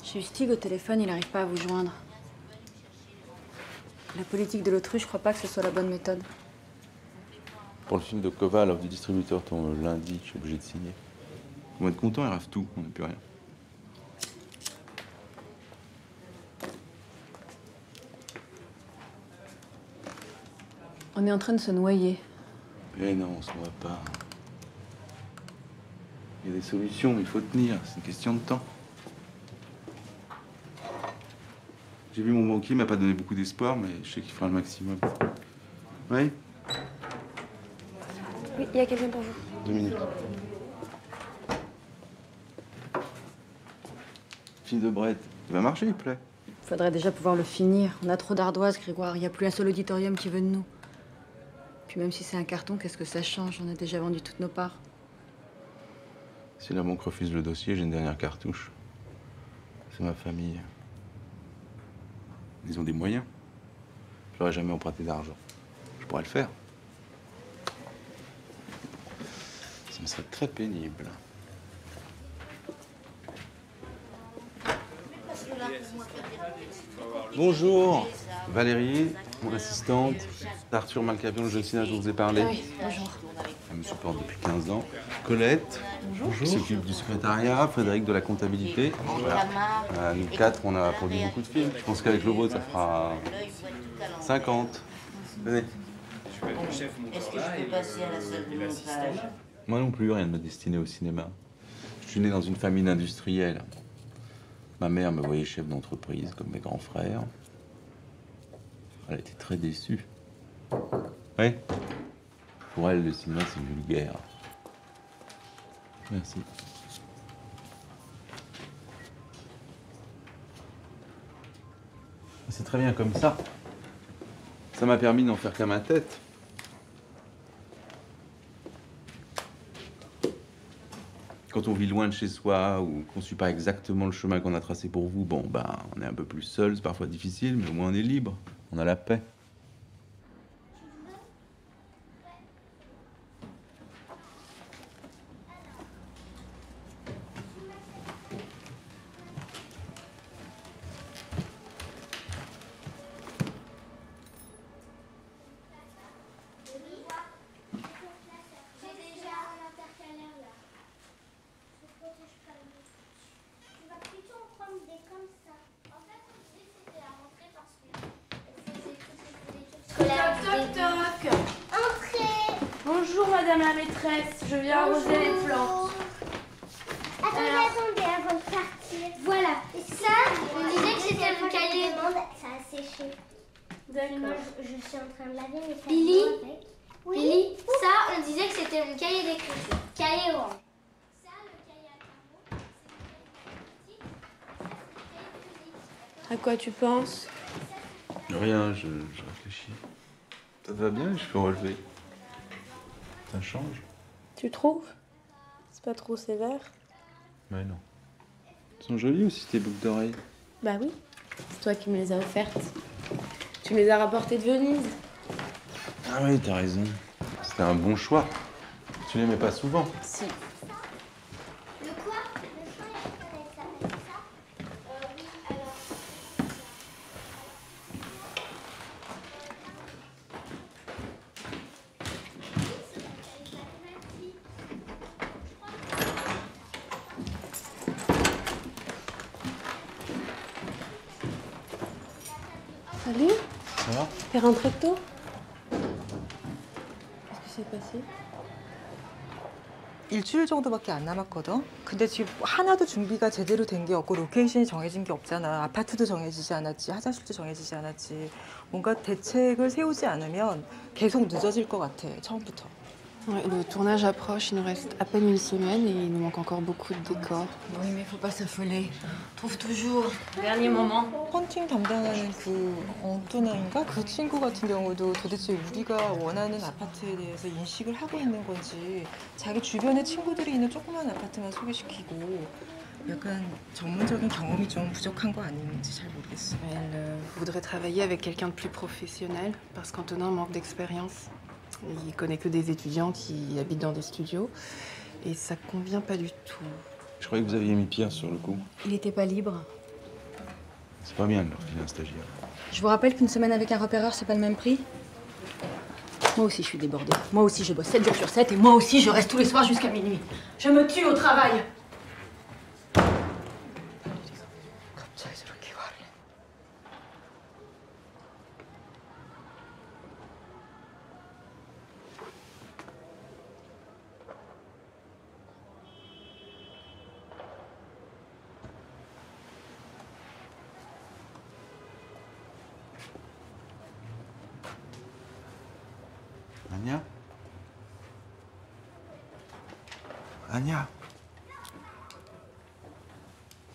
Speaker 2: J'ai eu Stig au téléphone, il n'arrive pas à vous joindre. La politique de l'autruche, je crois pas que ce soit la bonne méthode.
Speaker 11: Pour le film de Koval, l'offre du distributeur tombe lundi, je suis obligé de signer. On va être content, il reste tout, on n'a plus rien.
Speaker 2: On est en train de se noyer.
Speaker 11: Eh non, on se voit pas. Il y a des solutions, mais il faut tenir, c'est une question de temps. J'ai vu mon banquier, il m'a pas donné beaucoup d'espoir, mais je sais qu'il fera le maximum. Oui?
Speaker 10: Oui, il y a quelqu'un pour vous.
Speaker 11: 2 minutes. Film de Brett, il va marcher, il plaît.
Speaker 2: Faudrait déjà pouvoir le finir. On a trop d'ardoises, Grégoire. Il n'y a plus un seul auditorium qui veut de nous. Puis même si c'est un carton, qu'est-ce que ça change? On a déjà vendu toutes nos parts.
Speaker 11: Si la banque refuse le dossier, j'ai une dernière cartouche. C'est ma famille. Ils ont des moyens. Je leur ai jamais emprunté d'argent. Je pourrais le faire. Ça me serait très pénible.
Speaker 13: Bonjour, Valérie, mon assistante, Arthur Malcavion, le jeune cinéaste dont je vous ai parlé.
Speaker 2: Oui, bonjour.
Speaker 13: Elle me supporte depuis 15 ans. Colette, qui s'occupe du secrétariat, Frédéric de la comptabilité. Voilà. Nous 4, on a produit beaucoup de films. Je pense qu'avec le vôtre, ça fera 50. Venez.
Speaker 3: Est-ce que je peux passer à la salle de montage?
Speaker 11: Moi non plus, rien ne m'a destiné au cinéma. Je suis né dans une famille d'industriels. Ma mère me voyait chef d'entreprise, comme mes grands frères. Elle était très déçue. Oui. Pour elle, le cinéma, c'est vulgaire. Merci. C'est très bien comme ça. Ça m'a permis d'en faire qu'à ma tête. Quand on vit loin de chez soi ou qu'on ne suit pas exactement le chemin qu'on a tracé pour vous, bon, ben, on est un peu plus seul, c'est parfois difficile, mais au moins on est libre, on a la paix.
Speaker 7: Bonjour madame la maîtresse, je viens arroser les plantes.
Speaker 4: Attendez, avant de partir. Voilà. Et ça, on disait que c'était mon cahier. Ça a séché. Moi, je suis en train de laver mes cahiers. Billy, oui. Billy, ça, on disait que c'était mon cahier d'écriture. Cahier orange. Ça, le cahier à carreaux,
Speaker 7: À quoi tu penses?
Speaker 11: Rien, je réfléchis. Ça te va bien, je peux relever. Ça change?
Speaker 7: Tu trouves? C'est pas trop sévère?
Speaker 11: Ouais, non. Elles sont jolies aussi, tes boucles d'oreilles.
Speaker 7: Bah oui, c'est toi qui me les as offertes. Tu me les as rapportées de Venise.
Speaker 11: Ah oui, t'as raison. C'était un bon choix. Tu les mets pas souvent.
Speaker 7: Si.
Speaker 4: Le quoi? Le choix, il s'appelle ça? Oui, alors...
Speaker 7: Salut,
Speaker 11: Ça va?
Speaker 7: t'es rentrée tôt? Qu'est-ce qui s'est passé?
Speaker 15: 일주일 정도밖에 안 남았거든. 근데 지금 하나도 준비가 제대로 된 게 없고 로케이션이 정해진 게 없잖아. 아파트도 정해지지 않았지, 화장실도 정해지지 않았지. 뭔가 대책을 세우지 않으면 계속 늦어질 것 같아, 처음부터.
Speaker 16: Ouais, le tournage approche, il nous reste à peine une semaine et il nous manque encore beaucoup de décors.
Speaker 2: Oui, mais faut pas s'affoler. Trouve toujours. Dernier moment.
Speaker 15: 펀팅 담당하는 그 엉토나인가? 그 친구 같은 경우도 도대체 우리가 원하는 아파트에 대해서 인식을 하고 있는 건지 자기 주변에 친구들이 있는 조그만 아파트만 소개시키고 약간 전문적인 경험이 좀 부족한 거 아닌지 잘 모르겠어요.
Speaker 16: Elle voudrait travailler avec quelqu'un de plus professionnel parce qu'Antonin manque d'expérience. Il connaît que des étudiants qui habitent dans des studios et ça convient pas du tout.
Speaker 13: Je croyais que vous aviez mis Pierre sur le coup.
Speaker 2: Il était pas libre.
Speaker 13: C'est pas bien de leur filer un stagiaire.
Speaker 2: Je vous rappelle qu'une semaine avec un repéreur, c'est pas le même prix. Moi aussi, je suis débordée. Moi aussi, je bosse 7 jours sur 7 et moi aussi, je reste tous les soirs jusqu'à minuit. Je me tue au travail.
Speaker 13: Anya? Anya?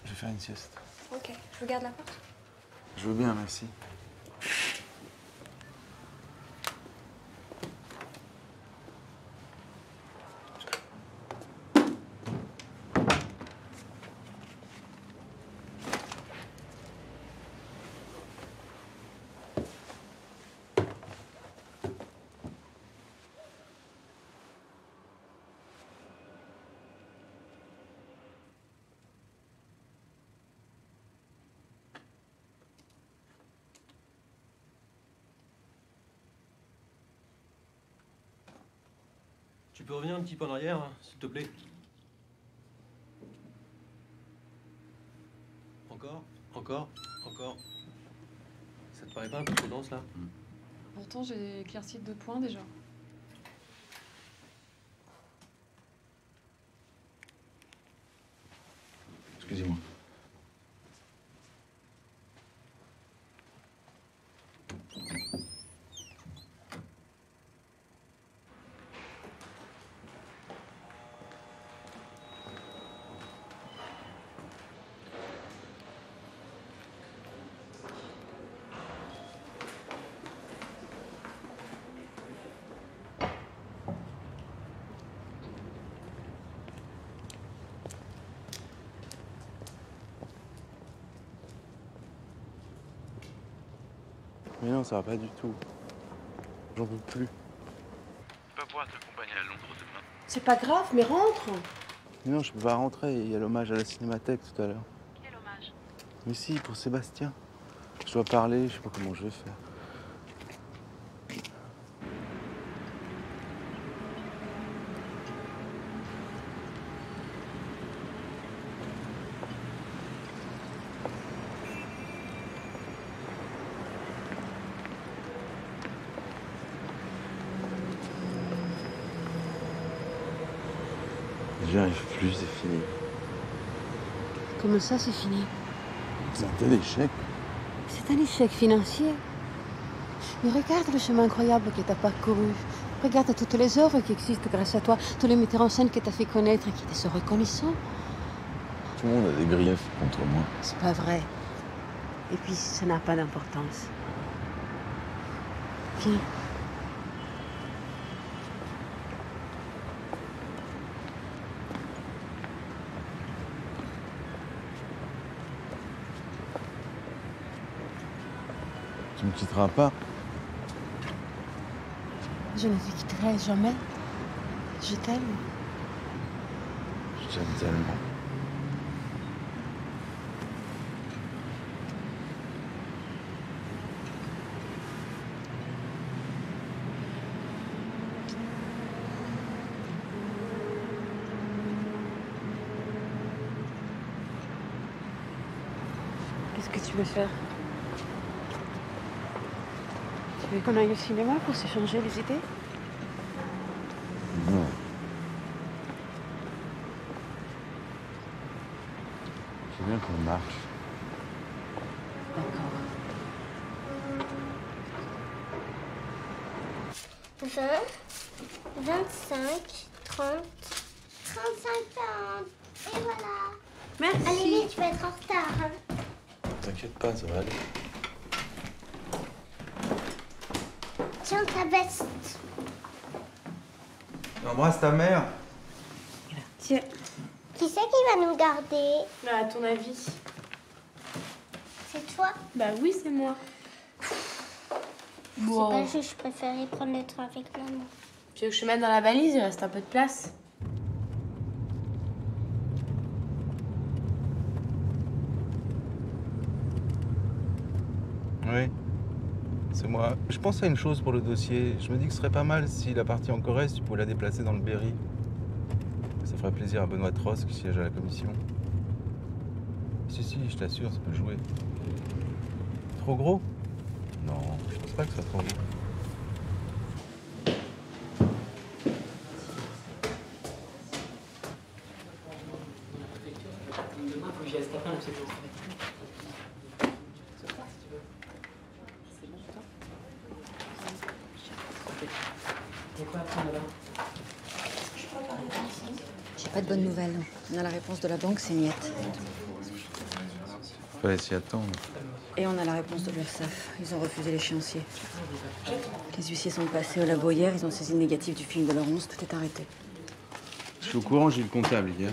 Speaker 13: Je vais faire une sieste.
Speaker 10: Ok, je regarde la porte.
Speaker 13: Je veux bien, merci.
Speaker 17: Tu peux revenir un petit peu en arrière, hein, s'il te plaît? Encore, encore, encore. Ça te paraît pas un peu trop dense, là?
Speaker 16: Pourtant, j'ai éclairci de 2 points déjà.
Speaker 13: Excusez-moi.
Speaker 1: Mais non, ça va pas du tout. J'en peux plus.
Speaker 11: Je vais pas pouvoir t'accompagner à Londres demain.
Speaker 5: C'est pas grave, mais rentre.
Speaker 1: Mais non, je peux pas rentrer. Il y a l'hommage à la Cinémathèque tout à l'heure.
Speaker 2: Quel hommage?
Speaker 1: Mais si, pour Sébastien. Je dois parler, je sais pas comment je vais faire. J'y arrive plus, c'est fini.
Speaker 2: Comment ça, c'est fini?
Speaker 1: C'est un tel échec.
Speaker 2: C'est un échec financier. Mais regarde le chemin incroyable que tu as parcouru. Regarde toutes les œuvres qui existent grâce à toi, tous les metteurs en scène que tu as fait connaître et qui te sont reconnaissants.
Speaker 13: Tout le monde a des griefs contre moi.
Speaker 2: C'est pas vrai. Et puis, ça n'a pas d'importance. Viens.
Speaker 1: Tu me quitteras pas.
Speaker 2: Je ne te quitterai jamais. Je t'aime.
Speaker 1: Je t'aime tellement.
Speaker 2: Qu'est-ce que tu veux faire? Tu veux qu'on aille au cinéma pour s'échanger les idées?
Speaker 1: Non. Je veux bien qu'on marche.
Speaker 2: D'accord.
Speaker 4: 20, 25, 30, 35, 40. Et voilà.
Speaker 7: Merci.
Speaker 4: Allez, vite, tu vas être en retard. Hein.
Speaker 13: T'inquiète pas, ça va aller.
Speaker 4: Tiens ta veste.
Speaker 1: Embrasse ta mère.
Speaker 7: Tiens.
Speaker 4: Qui c'est qui va nous garder?
Speaker 7: Bah, à ton avis?
Speaker 4: C'est toi?
Speaker 7: Bah oui, c'est moi.
Speaker 4: C'est pas juste, je préférais prendre le train avec maman.
Speaker 7: Tu veux que je te mette dans la valise? Il reste un peu de place.
Speaker 1: Oui, c'est moi. Je pense à une chose pour le dossier. Je me dis que ce serait pas mal si la partie en Corrèze, tu pouvais la déplacer dans le Berry. Ça ferait plaisir à Benoît Trost qui siège à la commission. Si, je t'assure, ça peut jouer. Trop gros? Non, je pense pas que ce soit trop gros.
Speaker 2: J'ai pas de bonnes nouvelles. On a la réponse de la banque, c'est niette.
Speaker 13: Fallait s'y attendre.
Speaker 2: Et on a la réponse de l'URSSAF. Ils ont refusé l'échéancier. Les huissiers sont passés au labo hier, ils ont saisi le négatif du film de Laurence, tout est arrêté.
Speaker 13: Je suis au courant, j'ai eu le comptable hier.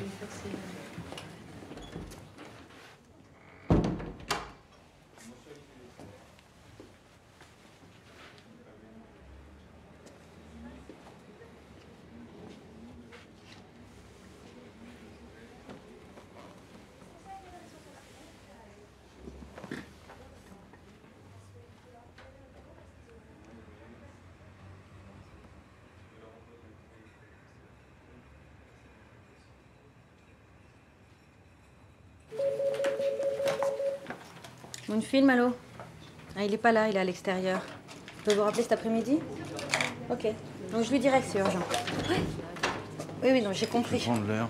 Speaker 2: Mon film, allô? Ah, il est pas là, il est à l'extérieur. Je peux vous rappeler cet après-midi? Ok. Donc je lui dirai que c'est urgent. Ouais. Oui, non, j'ai compris.
Speaker 13: Je vais prendre l'heure.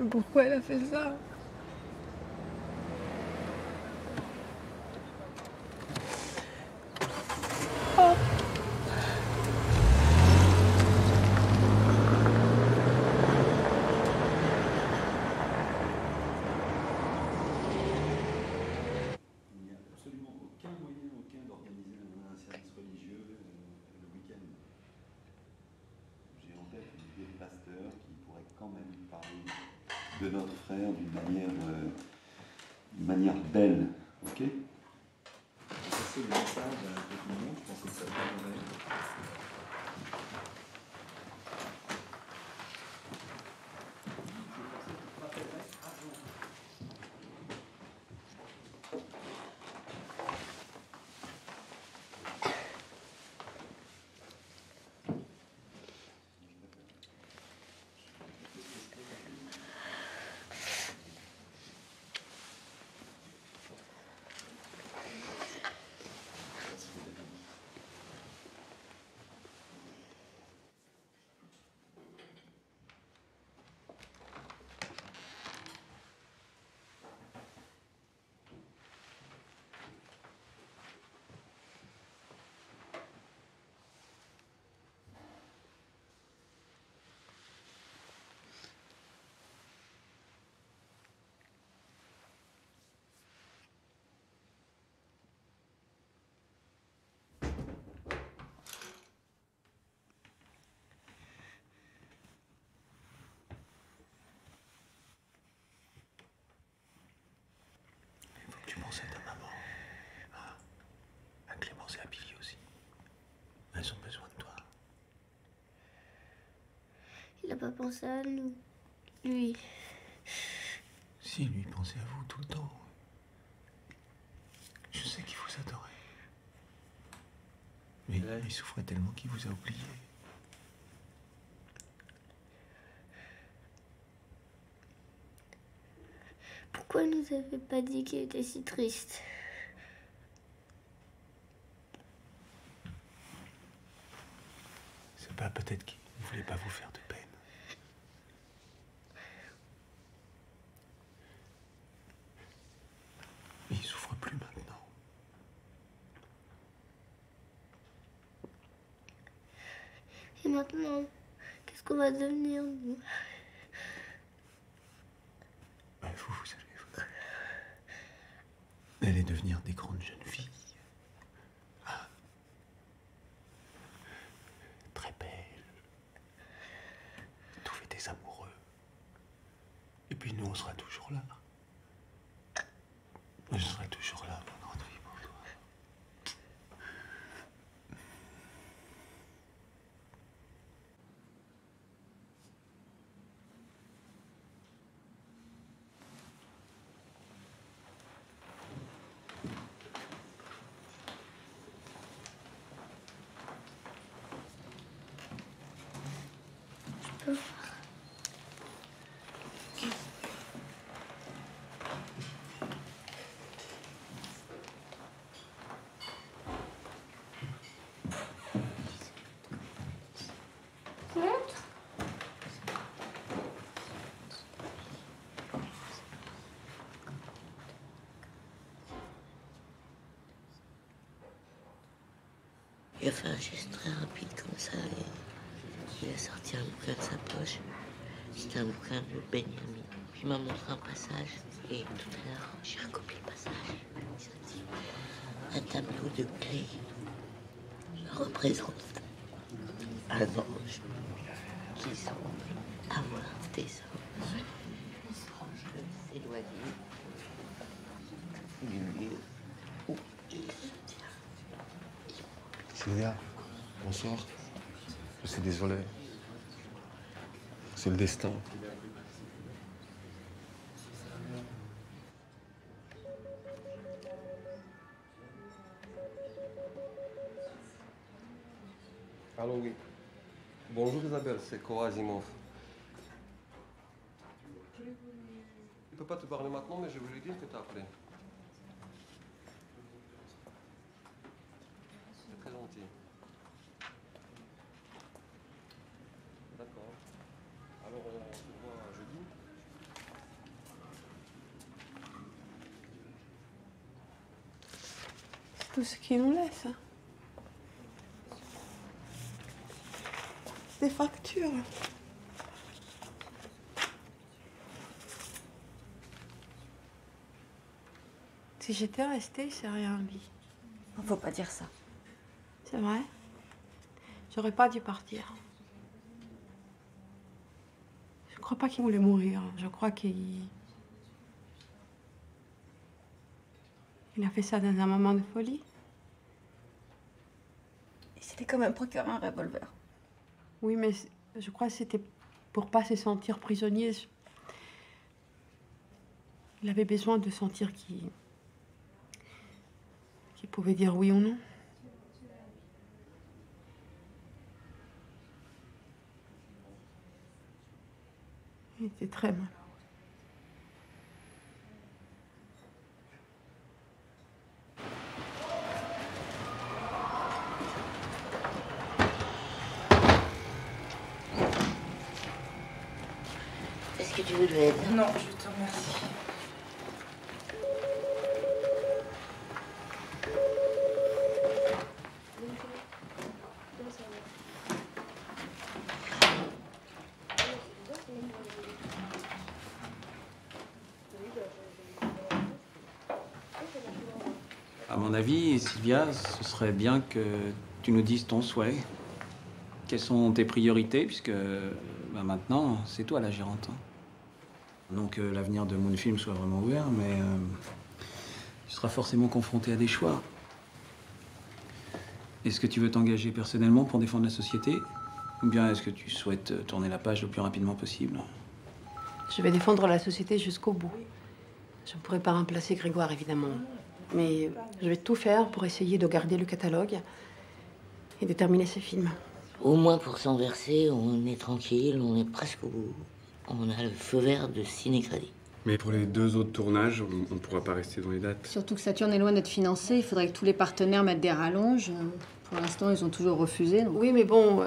Speaker 16: pourquoi elle a fait ça.
Speaker 11: Il n'y a absolument aucun moyen d'organiser un service religieux le week-end. J'ai en tête une idée de pasteur qui pourrait quand même parler de notre frère d'une manière belle, ok? Passer le message à tout le monde, je pense que ça va.
Speaker 17: Tu penses à ta maman, à Clémence et à Billy aussi. Elles ont besoin de toi.
Speaker 4: Il n'a pas pensé à nous, lui.
Speaker 17: Si, lui pensait à vous tout le temps. Je sais qu'il vous adorait. Mais il souffrait tellement qu'il vous a oublié.
Speaker 4: Pourquoi il nous avait pas dit qu'il était si triste?
Speaker 17: C'est pas peut-être qu'il ne voulait pas vous faire de peine. Mais il souffre plus maintenant.
Speaker 4: Et maintenant, qu'est-ce qu'on va devenir, nous?
Speaker 17: Vous allez devenir des grandes jeunes filles. Ah. Très belles. Trouver des amoureux. Et puis nous, on sera toujours là. Je serai toujours là, mon grande fille, pour toi.
Speaker 3: Il a fait un geste très rapide comme ça et il a sorti un bouquin de sa poche. C'était un bouquin de Benjamin. Puis il m'a montré un passage et tout à l'heure, j'ai recopié le passage. Ça dit, un tableau de clé représente un ange qui semble avoir des anges s'éloigner du lieu où il se tient.
Speaker 14: Célia, bonsoir. Je suis désolé. C'est le destin.
Speaker 18: Allô, oui. Bonjour Isabelle, c'est Cora Asimov. Je ne peux pas te parler maintenant, mais je voulais dire que tu as appelé. C'est très gentil. D'accord. Alors on se voit jeudi.
Speaker 16: tout ce qu'il nous laisse. Des factures. Si j'étais restée, il serait rien dit.
Speaker 2: Faut pas dire ça.
Speaker 16: C'est vrai. J'aurais pas dû partir. Je crois pas qu'il voulait mourir. Je crois qu'il a fait ça dans un moment de folie.
Speaker 2: Il s'était quand même procuré un revolver.
Speaker 16: Oui, mais je crois que c'était pour pas se sentir prisonnier. Il avait besoin de sentir qu'il pouvait dire oui ou non. Il était très malheureux.
Speaker 3: Est-ce que tu veux de l'aide?
Speaker 7: Non, je te remercie.
Speaker 12: À mon avis, Sylvia, ce serait bien que tu nous dises ton souhait. Quelles sont tes priorités, puisque maintenant, c'est toi la gérante. Non que l'avenir de Moonfilm soit vraiment ouvert, mais tu seras forcément confronté à des choix. Est-ce que tu veux t'engager personnellement pour défendre la société? Ou bien est-ce que tu souhaites tourner la page le plus rapidement possible?
Speaker 16: Je vais défendre la société jusqu'au bout. Je ne pourrai pas remplacer Grégoire, évidemment. Mais je vais tout faire pour essayer de garder le catalogue et de terminer ce film.
Speaker 3: Au moins pour s'en verser, on est tranquille, on est presque au bout. On a le feu vert de ciné-crédit.
Speaker 18: Mais pour les 2 autres tournages, on ne pourra pas rester dans les dates.
Speaker 2: Surtout que Saturne est loin d'être financé. Il faudrait que tous les partenaires mettent des rallonges. Pour l'instant, ils ont toujours refusé. Donc...
Speaker 16: Oui, mais bon,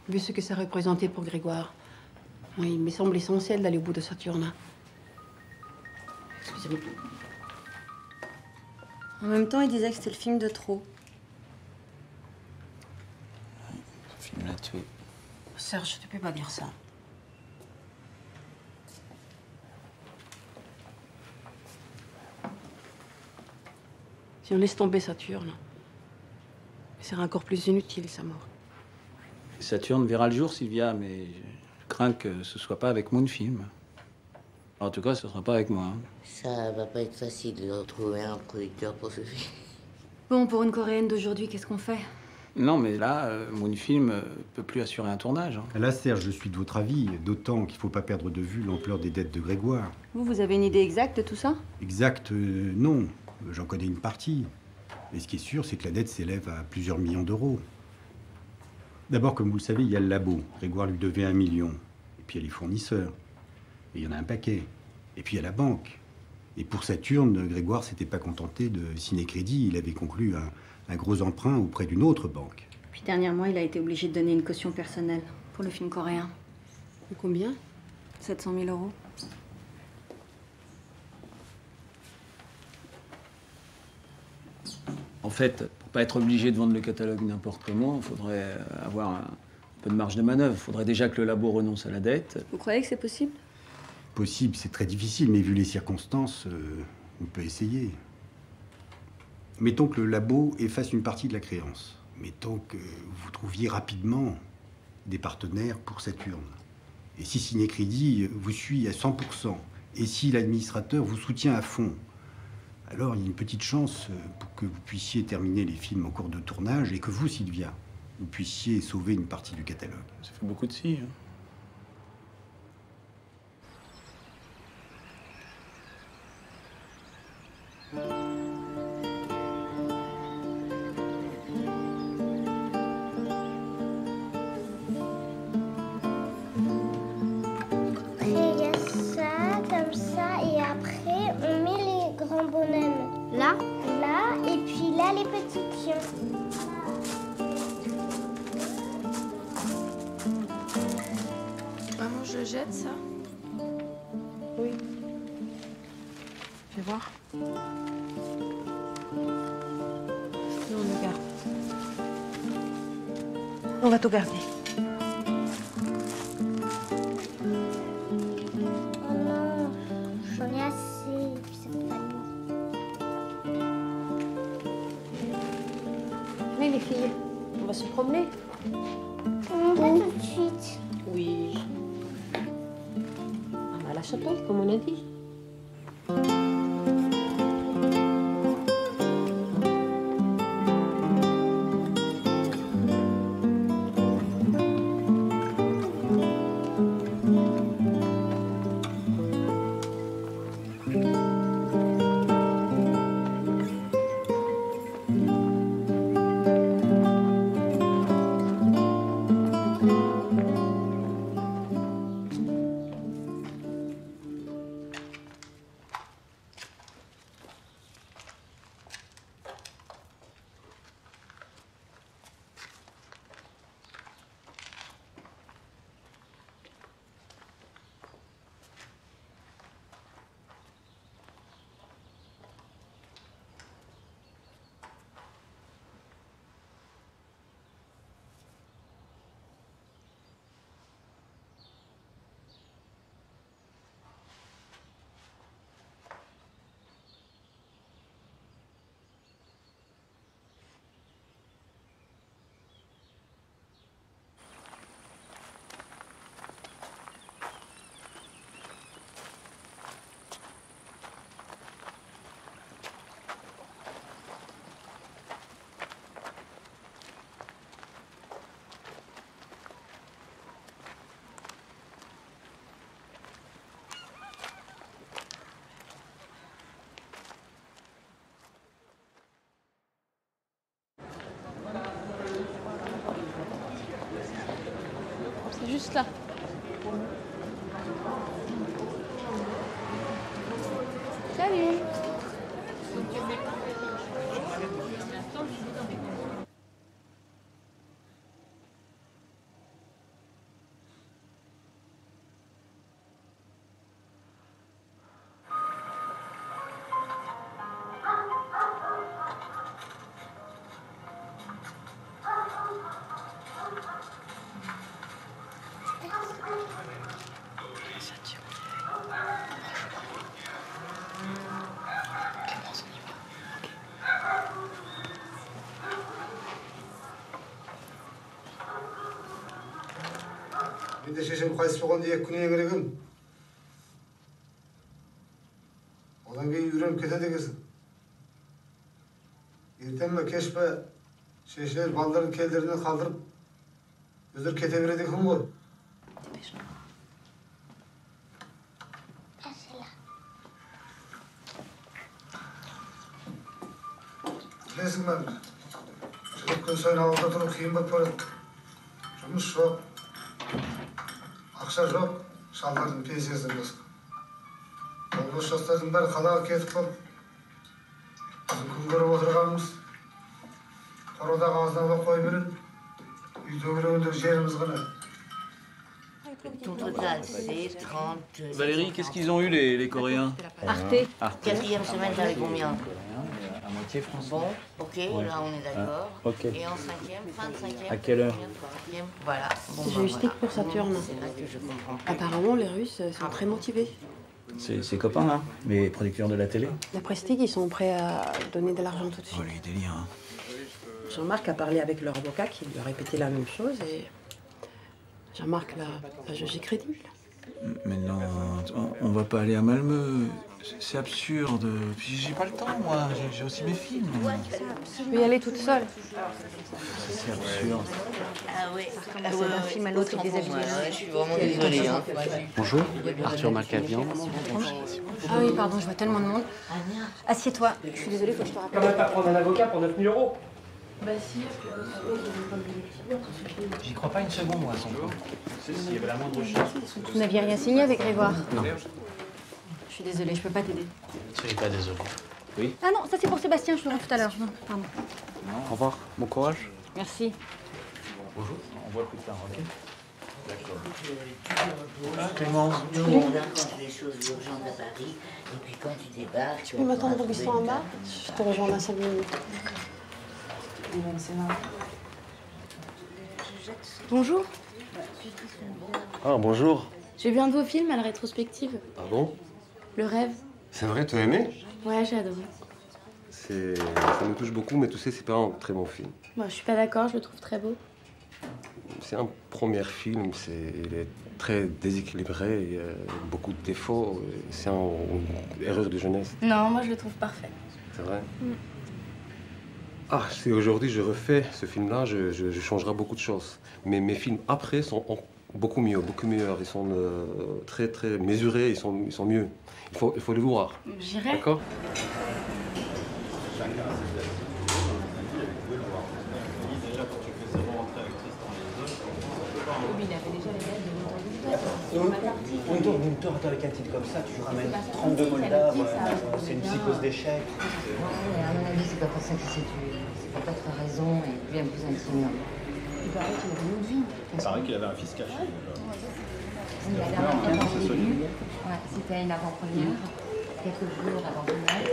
Speaker 16: vu ce que ça représentait pour Grégoire, il me semble essentiel d'aller au bout de Saturne. Excusez-moi.
Speaker 2: En même temps, il disait que c'était le film de trop.
Speaker 12: Ce film l'a tué.
Speaker 16: Serge, tu peux pas dire ça. Si on laisse tomber Saturne, il sera encore plus inutile, sa mort.
Speaker 12: Saturne verra le jour, Sylvia, mais je crains que ce soit pas avec Moonfilm. En tout cas, ce sera pas avec moi. Hein.
Speaker 3: Ça va pas être facile de retrouver un producteur pour ce film.
Speaker 2: Bon, pour une coréenne d'aujourd'hui, qu'est-ce qu'on fait?
Speaker 12: Non, mais là, Moonfilm peut plus assurer un tournage. Hein.
Speaker 8: Là, Serge, je suis de votre avis, d'autant qu'il ne faut pas perdre de vue l'ampleur des dettes de Grégoire.
Speaker 2: Vous avez une idée exacte de tout ça?
Speaker 8: Exact, non. J'en connais une partie. Mais ce qui est sûr, c'est que la dette s'élève à plusieurs millions d'euros. D'abord, comme vous le savez, il y a le labo. Grégoire lui devait 1 million. Et puis il y a les fournisseurs. Et il y en a un paquet. Et puis il y a la banque. Et pour Saturne, Grégoire s'était pas contenté de ciné-crédit. Il avait conclu un gros emprunt auprès d'une autre banque.
Speaker 2: Puis dernièrement, il a été obligé de donner une caution personnelle pour le film coréen.
Speaker 16: Et combien?
Speaker 2: 700 000 euros.
Speaker 12: En fait, pour pas être obligé de vendre le catalogue n'importe comment, il faudrait avoir un peu de marge de manœuvre. Il faudrait déjà que le labo renonce à la dette.
Speaker 2: Vous croyez que c'est possible?
Speaker 8: Possible, c'est très difficile, mais vu les circonstances, on peut essayer. Mettons que le labo efface une partie de la créance. Mettons que vous trouviez rapidement des partenaires pour Saturne. Et si ciné-crédit vous suit à 100%, et si l'administrateur vous soutient à fond, alors il y a une petite chance pour que vous puissiez terminer les films en cours de tournage et que vous, Sylvia, vous puissiez sauver une partie du catalogue.
Speaker 12: Ça fait beaucoup de si. Hein.
Speaker 4: Là, et puis là, les petits pions.
Speaker 7: Maman, je jette ça?
Speaker 16: Oui. Fais voir.
Speaker 5: On va tout garder.
Speaker 4: Oh non, j'en ai assez. C'est pas
Speaker 5: Allez les filles, on va se promener.
Speaker 4: Pas tout de suite.
Speaker 5: Oui. On va à la chapelle, comme on a dit.
Speaker 7: C'est juste là. Salut.
Speaker 19: 근데 세상 관습하건 예꾼이 그래금 одан кейін үйреніп кетеді екенсің. Ертең ме кеш пе шешелер балдарын келдеріне қалдырып өздері кете береді екен ғой. Білесің бе, жүріп күн сайын ауылда тұру қиын болып барады. Жұмыс жоқ, ақша жоқ, шалдардың пенсиясынан басқа. Олғаш жастардың бәрі қалаға кетіп қалып, күн көріп отырғанымыз, қорадағы азынауға қой береді, үйде біреуінде жеріміз ғана.
Speaker 3: Ton total, c'est 30...
Speaker 12: Valérie, qu'est-ce qu'ils ont eu les Coréens?
Speaker 3: Arte. Quatrième semaine, t'avais combien?
Speaker 12: À moitié français.
Speaker 3: Bon, ok, là on est d'accord.
Speaker 12: Ok.
Speaker 3: Et en cinquième, fin de cinquième?
Speaker 12: À quelle heure?
Speaker 3: Cinquième, voilà. Bon,
Speaker 5: J'ai eu stick pour Saturne.
Speaker 3: C'est là que je comprends plus.
Speaker 5: Apparemment, les Russes sont très motivés.
Speaker 12: C'est ses copains, là, les producteurs de la télé.
Speaker 5: La Prestige, ils sont prêts à donner de l'argent tout de suite.
Speaker 12: Oh, les délires, hein.
Speaker 5: Jean-Marc a parlé avec leur avocat qui lui a répété la même chose et Jean-Marc l'a jugé crédible.
Speaker 12: Mais non, on va pas aller à Malmö. C'est absurde. Puis j'ai pas le temps, moi. J'ai aussi mes films.
Speaker 2: Je vais y aller toute seule.
Speaker 12: C'est absurde.
Speaker 3: Ah oui.
Speaker 2: Parce que d'un film à l'autre, il déshabille.
Speaker 3: Je suis vraiment désolée. Hein.
Speaker 20: Bonjour, Arthur Malkavian.
Speaker 2: Ah oui, pardon, je vois tellement de monde. Assieds-toi. Je suis désolée, faut que je te rappelle.
Speaker 21: Quand même pas prendre un avocat pour 9 000 €.
Speaker 7: Bah si.
Speaker 21: J'y crois pas une seconde, moi, à son plan. S'il y avait la moindre chance.
Speaker 2: Vous n'aviez rien signé avec Grégoire?
Speaker 21: Non.
Speaker 2: Je suis désolée, je peux pas t'aider.
Speaker 21: Soyez pas désolé. Oui.
Speaker 2: Ah non, ça c'est pour Sébastien, je le rends tout à l'heure. Non, pardon.
Speaker 20: Au revoir, bon courage.
Speaker 2: Merci.
Speaker 21: Bonjour. On voit plus tard, ok? D'accord.
Speaker 12: Clémence.
Speaker 3: Nous, on raconte les choses urgentes à Paris. Et puis quand tu débarques,
Speaker 5: Tu peux m'attendre au bistrot en bas? Je te rejoins dans 5 minutes.
Speaker 7: Bonjour.
Speaker 6: Ah, bonjour.
Speaker 7: Je vais bien de vos films à la rétrospective.
Speaker 6: Ah bon?
Speaker 7: Le rêve.
Speaker 6: C'est vrai, tu as aimé?
Speaker 7: Ouais, j'ai adoré.
Speaker 6: Ça me touche beaucoup, mais tu sais, c'est pas un très bon film.
Speaker 7: Moi, je suis pas d'accord, je le trouve très beau.
Speaker 6: C'est un premier film, il est très déséquilibré, il y a beaucoup de défauts. C'est une erreur de jeunesse.
Speaker 7: Non, moi, je le trouve parfait.
Speaker 6: C'est vrai?
Speaker 7: Mm.
Speaker 6: Ah, si aujourd'hui je refais ce film-là, je changerai beaucoup de choses. Mais mes films après sont beaucoup mieux, beaucoup meilleurs. Ils sont très, très mesurés, ils sont mieux. Il faut les voir.
Speaker 7: J'irai.
Speaker 6: D'accord?
Speaker 17: Une tour avec un titre comme ça, tu ramènes 32 Moldaves, c'est une psychose d'échec.
Speaker 3: Ouais, à mon avis, c'est pas pour ça qu'il s'est tué. C'est pour d'autres raisons et bien plus intimes. Il paraît qu'il avait une autre vie.
Speaker 17: Il paraît qu'il avait un fils caché.
Speaker 3: La dernière fois qu'on l'a vu, c'était à une avant-première, quelques jours avant Noël.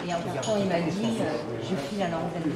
Speaker 3: Et en partant, il m'a dit je file à l'antenne.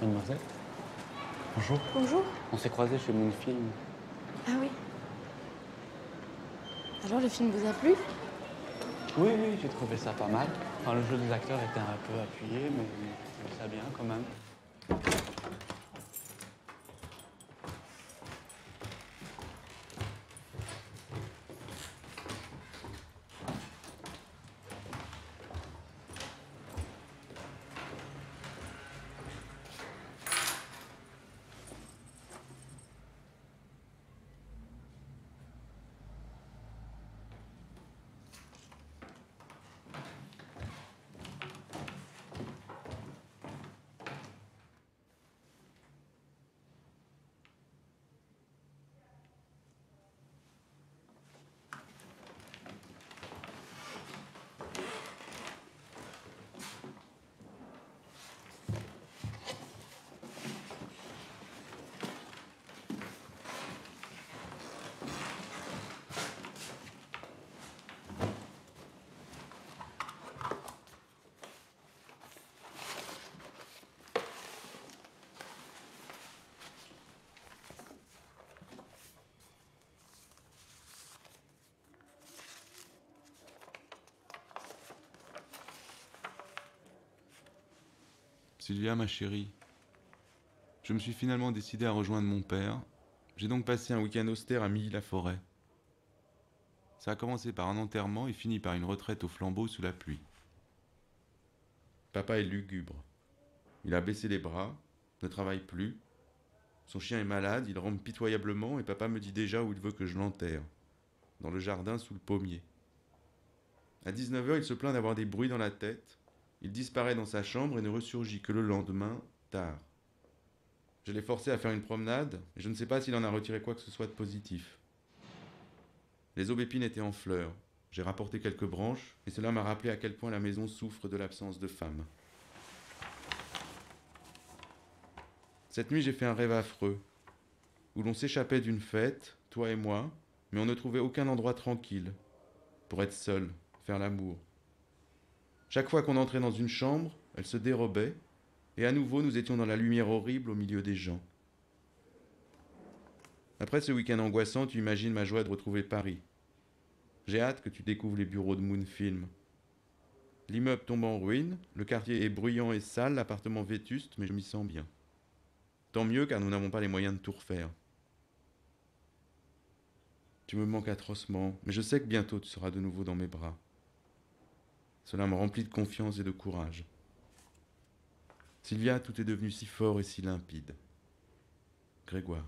Speaker 20: Mademoiselle. Bonjour.
Speaker 7: Bonjour.
Speaker 20: On s'est croisés chez Moonfilm.
Speaker 7: Ah oui. Alors, le film vous a plu?
Speaker 20: Oui, j'ai trouvé ça pas mal. Enfin, le jeu des acteurs était un peu appuyé, mais j'ai trouvé ça bien quand même.
Speaker 13: Sylvia, ma chérie, je me suis finalement décidé à rejoindre mon père. J'ai donc passé un week-end austère à Milly-la-Forêt. Ça a commencé par un enterrement et fini par une retraite au flambeau sous la pluie. Papa est lugubre. Il a baissé les bras, ne travaille plus. Son chien est malade, il rampe pitoyablement et papa me dit déjà où il veut que je l'enterre. Dans le jardin sous le pommier. À 19h, il se plaint d'avoir des bruits dans la tête. Il disparaît dans sa chambre et ne ressurgit que le lendemain, tard. Je l'ai forcé à faire une promenade et je ne sais pas s'il en a retiré quoi que ce soit de positif. Les aubépines étaient en fleurs. J'ai rapporté quelques branches et cela m'a rappelé à quel point la maison souffre de l'absence de femmes. Cette nuit, j'ai fait un rêve affreux, où l'on s'échappait d'une fête, toi et moi, mais on ne trouvait aucun endroit tranquille, pour être seul, faire l'amour. Chaque fois qu'on entrait dans une chambre, elle se dérobait, et à nouveau nous étions dans la lumière horrible au milieu des gens. Après ce week-end angoissant, tu imagines ma joie de retrouver Paris. J'ai hâte que tu découvres les bureaux de Moonfilm. L'immeuble tombe en ruine, le quartier est bruyant et sale, l'appartement vétuste, mais je m'y sens bien. Tant mieux car nous n'avons pas les moyens de tout refaire. Tu me manques atrocement, mais je sais que bientôt tu seras de nouveau dans mes bras. Cela me remplit de confiance et de courage. Sylvia, tout est devenu si fort et si limpide. Grégoire.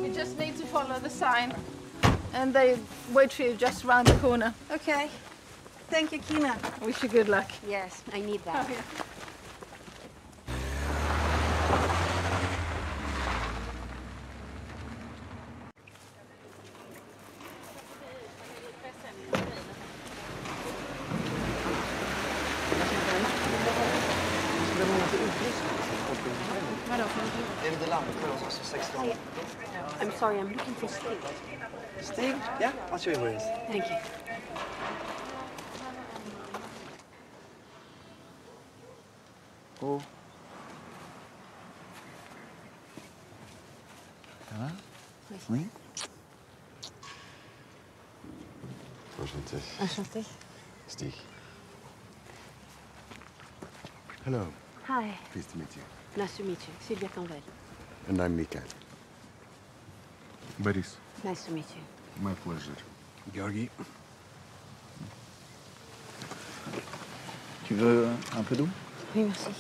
Speaker 9: You just need to follow the sign, and they wait for you just around the corner.
Speaker 5: Okay. Thank you, Kina.
Speaker 9: Wish you good luck.
Speaker 5: Yes, I need that.
Speaker 9: Oh, yeah.
Speaker 5: I'm sorry, I'm looking for Steve.
Speaker 20: Steve? Yeah, I'll show you where he is.
Speaker 5: Thank you.
Speaker 20: Oh. Ça va? Oui.
Speaker 22: Enchanté.
Speaker 5: Enchanté.
Speaker 22: Steve. Hello.
Speaker 5: Hi.
Speaker 22: Pleased to meet you.
Speaker 5: Nice to meet you. Sylvia Canvel.
Speaker 22: And I'm Mika. Boris.
Speaker 5: Nice to meet you.
Speaker 22: My pleasure. Georgi.
Speaker 20: Tu veux un peu d'eau?
Speaker 5: Oui, merci.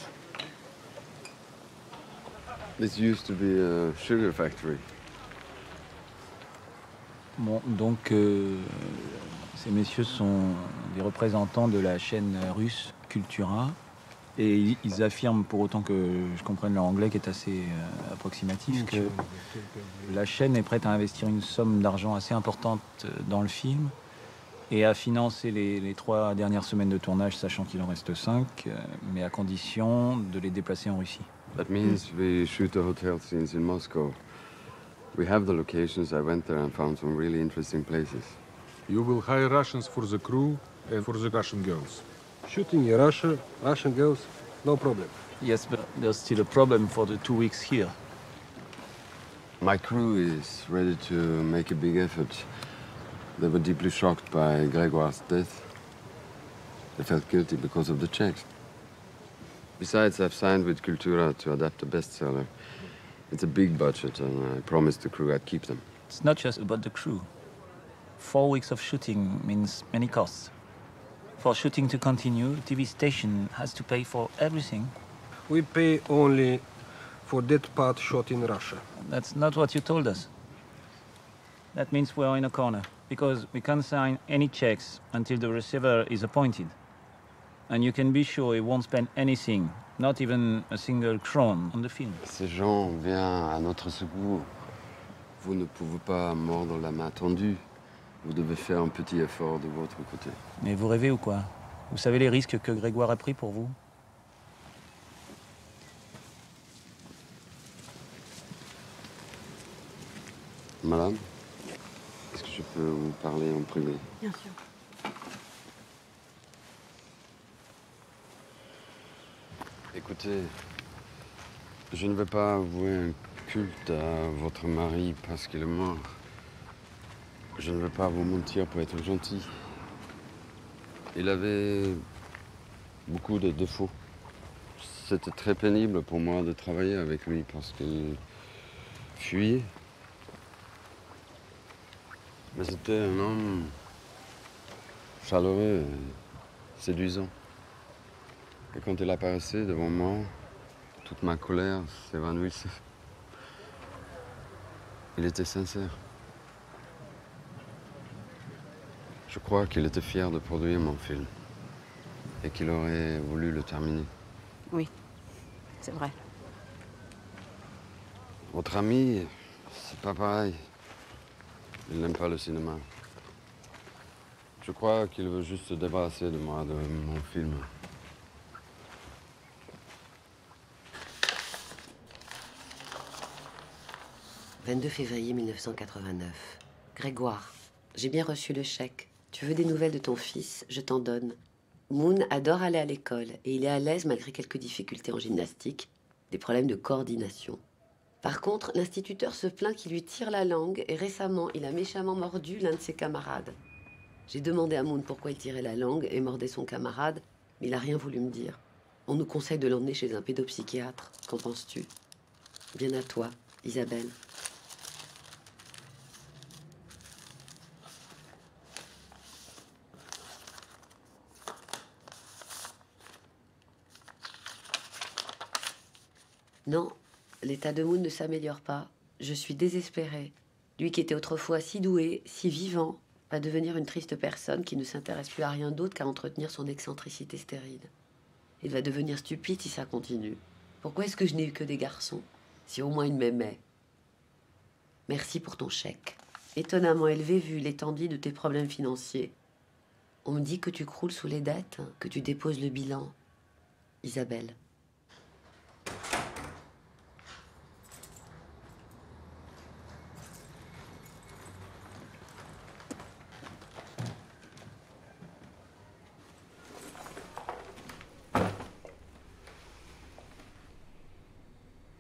Speaker 22: This used to be a sugar factory.
Speaker 12: Bon, donc ces messieurs sont des représentants de la chaîne russe Cultura. Et ils affirment, pour autant que je comprenne leur anglais qui est assez approximatif, que la chaîne est prête à investir une somme d'argent assez importante dans le film et à financer les 3 dernières semaines de tournage, sachant qu'il en reste 5, mais à condition de les déplacer en Russie.
Speaker 22: That means we shoot the hotel scenes in Moscow. We have the locations. I went there and found some really interesting places.
Speaker 18: You will hire Russians for the crew and for the Russian girls. Shooting in Russia, Russian girls, no problem.
Speaker 12: Yes, but there's still a problem for the 2 weeks here.
Speaker 22: My crew is ready to make a big effort. They were deeply shocked by Gregoire's death. They felt guilty because of the checks. Besides, I've signed with Cultura to adapt a bestseller. It's a big budget, and I promised the crew I'd keep them.
Speaker 12: It's not just about the crew. 4 weeks of shooting means many costs. For shooting to continue, TV station has to pay for everything.
Speaker 18: We pay only for that part shot in Russia.
Speaker 12: That's not what you told us. That means we're in a corner, because we can't sign any checks until the receiver is appointed. And you can be sure he won't spend anything, not even a single krone on the film.
Speaker 22: Ces gens viennent à notre secours. Vous ne pouvez pas mordre la main tendue. Vous devez faire un petit effort de votre côté.
Speaker 12: Mais vous rêvez ou quoi? Vous savez les risques que Grégoire a pris pour vous?
Speaker 22: Madame, est-ce que je peux vous parler en privé?
Speaker 2: Bien sûr.
Speaker 22: Écoutez, je ne vais pas avouer un culte à votre mari parce qu'il est mort. Je ne vais pas vous mentir pour être gentil. Il avait beaucoup de défauts. C'était très pénible pour moi de travailler avec lui parce qu'il fuyait. Mais c'était un homme chaleureux et séduisant. Et quand il apparaissait devant moi, toute ma colère s'évanouissait. Il était sincère. Je crois qu'il était fier de produire mon film et qu'il aurait voulu le terminer.
Speaker 2: Oui, c'est vrai.
Speaker 22: Votre ami, c'est pas pareil. Il n'aime pas le cinéma. Je crois qu'il veut juste se débarrasser de moi, de mon film.
Speaker 10: « 22 février 1989. Grégoire, j'ai bien reçu le chèque. Tu veux des nouvelles de ton fils? Je t'en donne. Moon adore aller à l'école et il est à l'aise malgré quelques difficultés en gymnastique, des problèmes de coordination. Par contre, l'instituteur se plaint qu'il lui tire la langue et récemment, il a méchamment mordu l'un de ses camarades. J'ai demandé à Moon pourquoi il tirait la langue et mordait son camarade, mais il n'a rien voulu me dire. On nous conseille de l'emmener chez un pédopsychiatre. Qu'en penses-tu? Bien à toi, Isabelle. Non, l'état de Moon ne s'améliore pas. Je suis désespérée. Lui qui était autrefois si doué, si vivant, va devenir une triste personne qui ne s'intéresse plus à rien d'autre qu'à entretenir son excentricité stérile. Il va devenir stupide si ça continue. Pourquoi est-ce que je n'ai eu que des garçons? Si au moins il m'aimait. Merci pour ton chèque. Étonnamment élevé vu l'étendue de tes problèmes financiers. On me dit que tu croules sous les dettes, que tu déposes le bilan. Isabelle.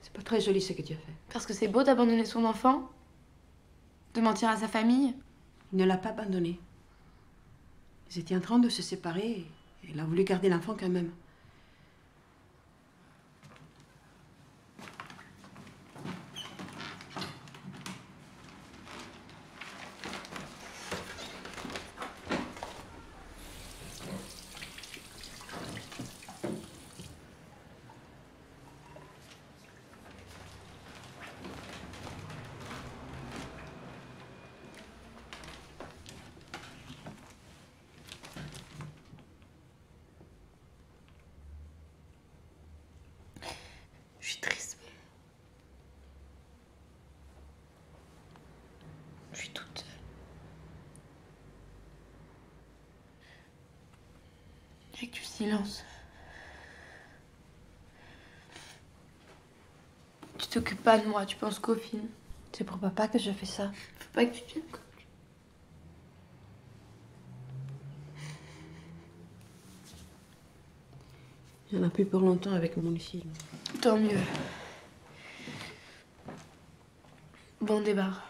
Speaker 7: C'est pas très joli ce que tu as fait. Parce que c'est beau d'abandonner son enfant? De mentir à sa famille?
Speaker 5: Il ne l'a pas abandonné. Ils étaient en train de se séparer et il a voulu garder l'enfant quand même.
Speaker 7: Avec du silence. Tu t'occupes pas de moi, tu penses qu'au film.
Speaker 5: C'est pour papa que je fais ça.
Speaker 7: Faut pas que tu viennes comme tu...
Speaker 5: Il n'y en a plus pour longtemps avec mon film.
Speaker 7: Tant mieux. Bon débarras.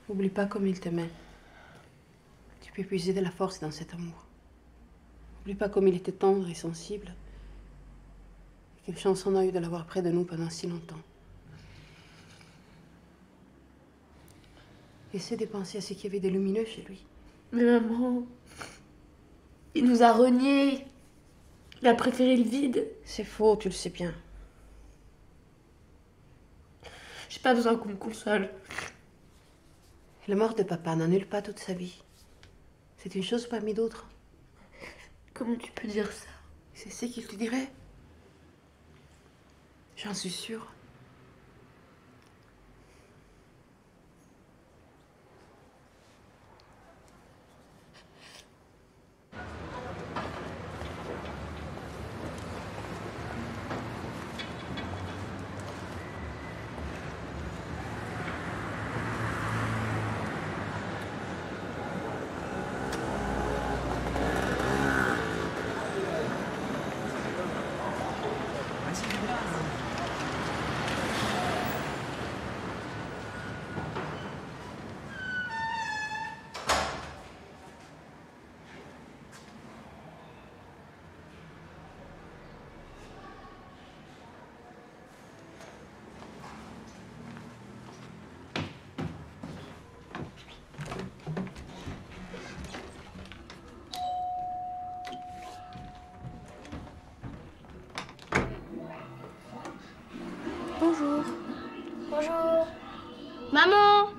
Speaker 5: Oublie pas comme il t'aimait. Tu peux puiser de la force dans cet amour. Oublie pas comme il était tendre et sensible. Et quelle chance on a eu de l'avoir près de nous pendant si longtemps. Essaie de penser à ce qu'il y avait de lumineux chez lui.
Speaker 7: Mais maman, il nous a reniés. Il a préféré le vide.
Speaker 5: C'est faux, tu le sais bien.
Speaker 7: J'ai pas besoin qu'on me console.
Speaker 5: La mort de papa n'annule pas toute sa vie. C'est une chose parmi d'autres.
Speaker 7: Comment tu peux dire ça?
Speaker 5: C'est ce qu'il te dirait. J'en suis sûre.
Speaker 7: Bonjour.
Speaker 4: Bonjour. Maman!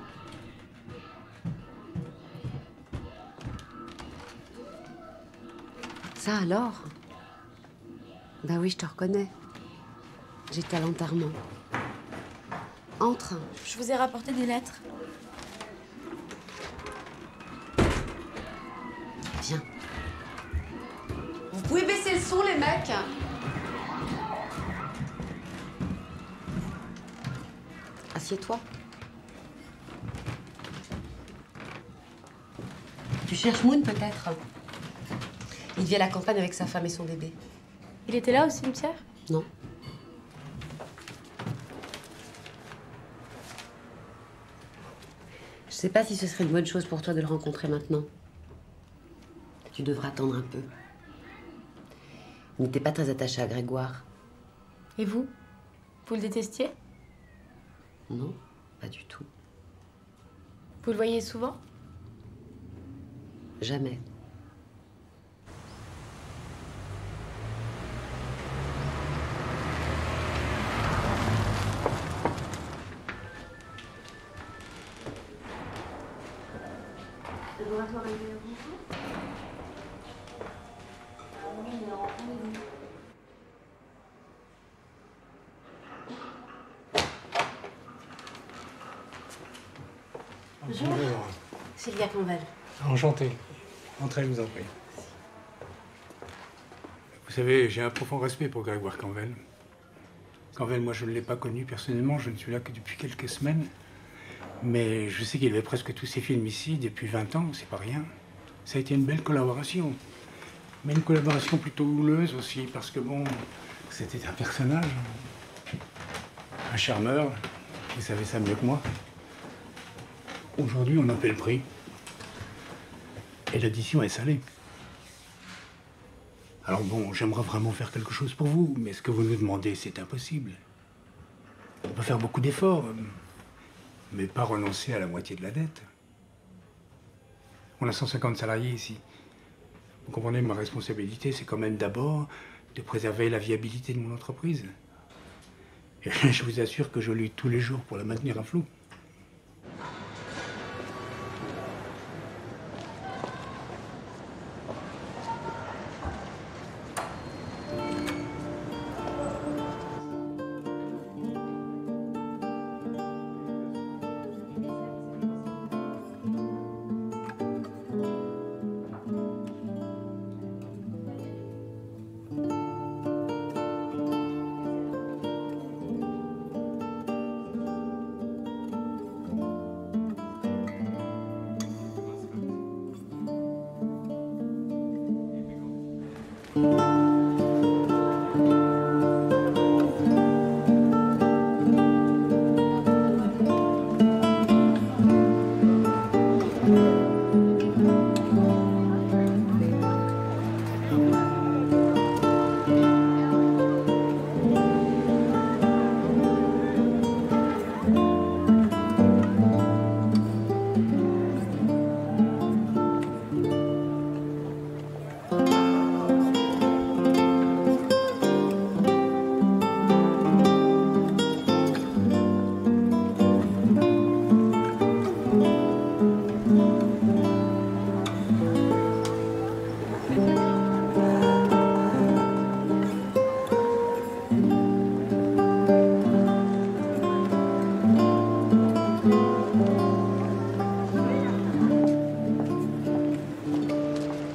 Speaker 10: Ça alors? Bah oui, je te reconnais. J'étais à l'enterrement. Entre.
Speaker 7: Je vous ai rapporté des lettres.
Speaker 10: Viens. Vous pouvez baisser le son, les mecs? Assieds-toi. Tu cherches Moon, peut-être? Il vit à la campagne avec sa femme et son bébé.
Speaker 7: Il était là au cimetière?
Speaker 10: Non. Je sais pas si ce serait une bonne chose pour toi de le rencontrer maintenant. Tu devras attendre un peu. Il n'était pas très attaché à Grégoire.
Speaker 7: Et vous? Vous le détestiez?
Speaker 10: Non, pas du tout.
Speaker 7: Vous le voyez souvent?
Speaker 10: Jamais.
Speaker 5: Bonjour. Sylvia Conval.
Speaker 17: Enchanté. Entrez, je vous en prie. Vous savez, j'ai un profond respect pour Grégoire Canvel. Canvel, moi, je ne l'ai pas connu personnellement, je ne suis là que depuis quelques semaines. Mais je sais qu'il avait presque tous ses films ici depuis 20 ans, c'est pas rien. Ça a été une belle collaboration. Mais une collaboration plutôt houleuse aussi, parce que bon, c'était un personnage. Un charmeur. Vous savez ça mieux que moi. Aujourd'hui, on en paie le prix. Et l'addition est salée. Alors bon, j'aimerais vraiment faire quelque chose pour vous, mais ce que vous nous demandez, c'est impossible. On peut faire beaucoup d'efforts, mais pas renoncer à la moitié de la dette. On a 150 salariés ici. Vous comprenez, ma responsabilité, c'est quand même d'abord de préserver la viabilité de mon entreprise. Et je vous assure que je lutte tous les jours pour la maintenir à flot.